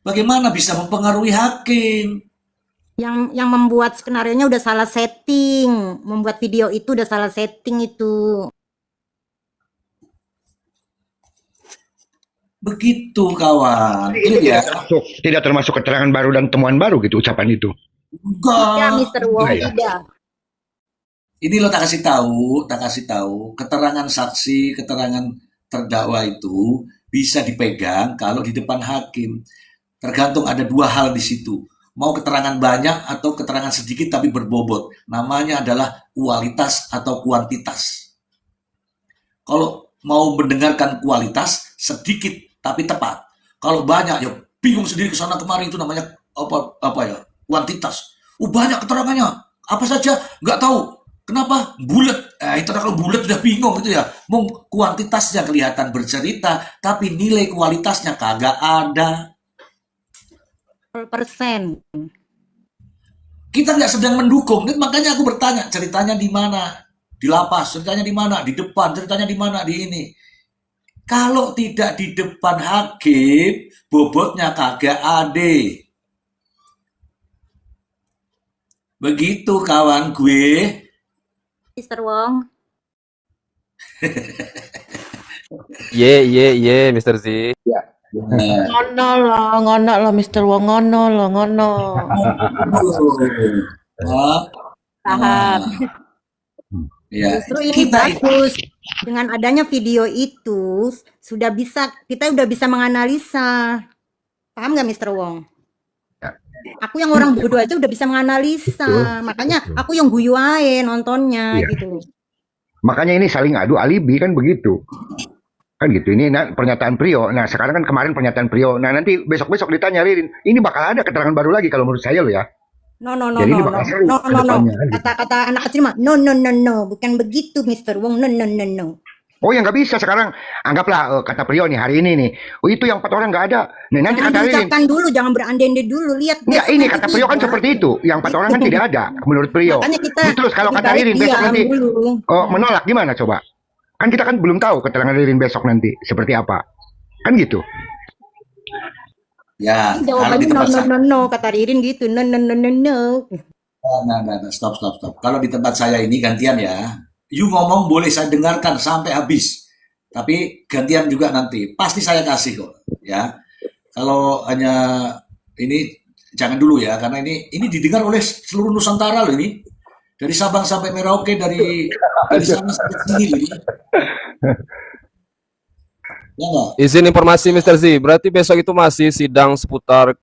Bagaimana bisa mempengaruhi hakim? Yang membuat skenarionya udah salah setting, membuat video itu udah salah setting itu. Begitu kawan. Itu ya. Tidak termasuk keterangan baru dan temuan baru gitu ucapan itu. Ya, Enggak. Mr. Wong, Iya. tidak. Ini lo tak kasih tahu, keterangan saksi, keterangan terdakwa itu bisa dipegang kalau di depan hakim. Tergantung ada dua hal di situ. Mau keterangan banyak atau keterangan sedikit tapi berbobot. Namanya adalah kualitas atau kuantitas. Kalau mau mendengarkan kualitas sedikit tapi tepat. Kalau banyak ya bingung sendiri ke sana kemari, itu namanya apa ya? Kuantitas. Banyak keterangannya. Apa saja nggak tahu. Kenapa? Bulat. Itu kalau bulat sudah bingung itu ya. Mau kuantitasnya kelihatan bercerita, tapi nilai kualitasnya kagak ada. %. Kita nggak sedang mendukung, makanya aku bertanya ceritanya di mana, di lapas, ceritanya di mana, di depan, ceritanya di mana, di ini. Kalau tidak di depan hakim, bobotnya kagak ada. Begitu kawan gue. Mr. Wong. Ye, Mr. Z. Ngono lo Mr. Wong, ngono. Paham. Ya, Justru ini kita bagus. Dengan adanya video itu kita udah bisa menganalisa. Paham nggak, Mr. Wong? Aku yang orang bodoh aja udah bisa menganalisa. Makanya aku yang guyu aja nontonnya Iya. gitu. Makanya ini saling adu alibi kan begitu. Kan gitu. Ini pernyataan Priyo. Nah, sekarang kan kemarin pernyataan Priyo. Nah, nanti besok-besok ditanya Ririn. Ini bakal ada keterangan baru lagi kalau menurut saya loh ya. No. Jadi ini bakal seru ke depannya, kan gitu. Kata-kata anak kecil mah no. Bukan begitu, Mr. Wong. No. Oh ya nggak bisa sekarang. Anggaplah kata Priyo nih hari ini nih. Oh itu yang 4 orang nggak ada. Nah nanti Jangan kata Ririn. diucapkan dulu, jangan berandai-andai dulu. Lihat Enggak, besok ini nanti kata Priyo kan tidak. seperti itu. Yang 4 orang kan tidak ada menurut Priyo. Makanya kita Terus kalau lebih kata baik Ririn besok diam nanti dulu. menolak gimana coba? Kan kita kan belum tahu keterangan Ririn besok nanti seperti apa. Kan gitu. ya kalau di Jawabannya tempat saya, no, kata Ririn gitu. No. nah, stop. Kalau di tempat saya ini gantian ya. You ngomong boleh saya dengarkan sampai habis. Tapi gantian juga nanti. Pasti saya kasih kok, ya. Kalau hanya ini jangan dulu ya, karena ini didengar oleh seluruh Nusantara loh ini. Dari Sabang sampai Merauke, dari sana sampai sini loh ini. Ya nggak? Izin informasi Mr. Z, berarti besok itu masih sidang seputar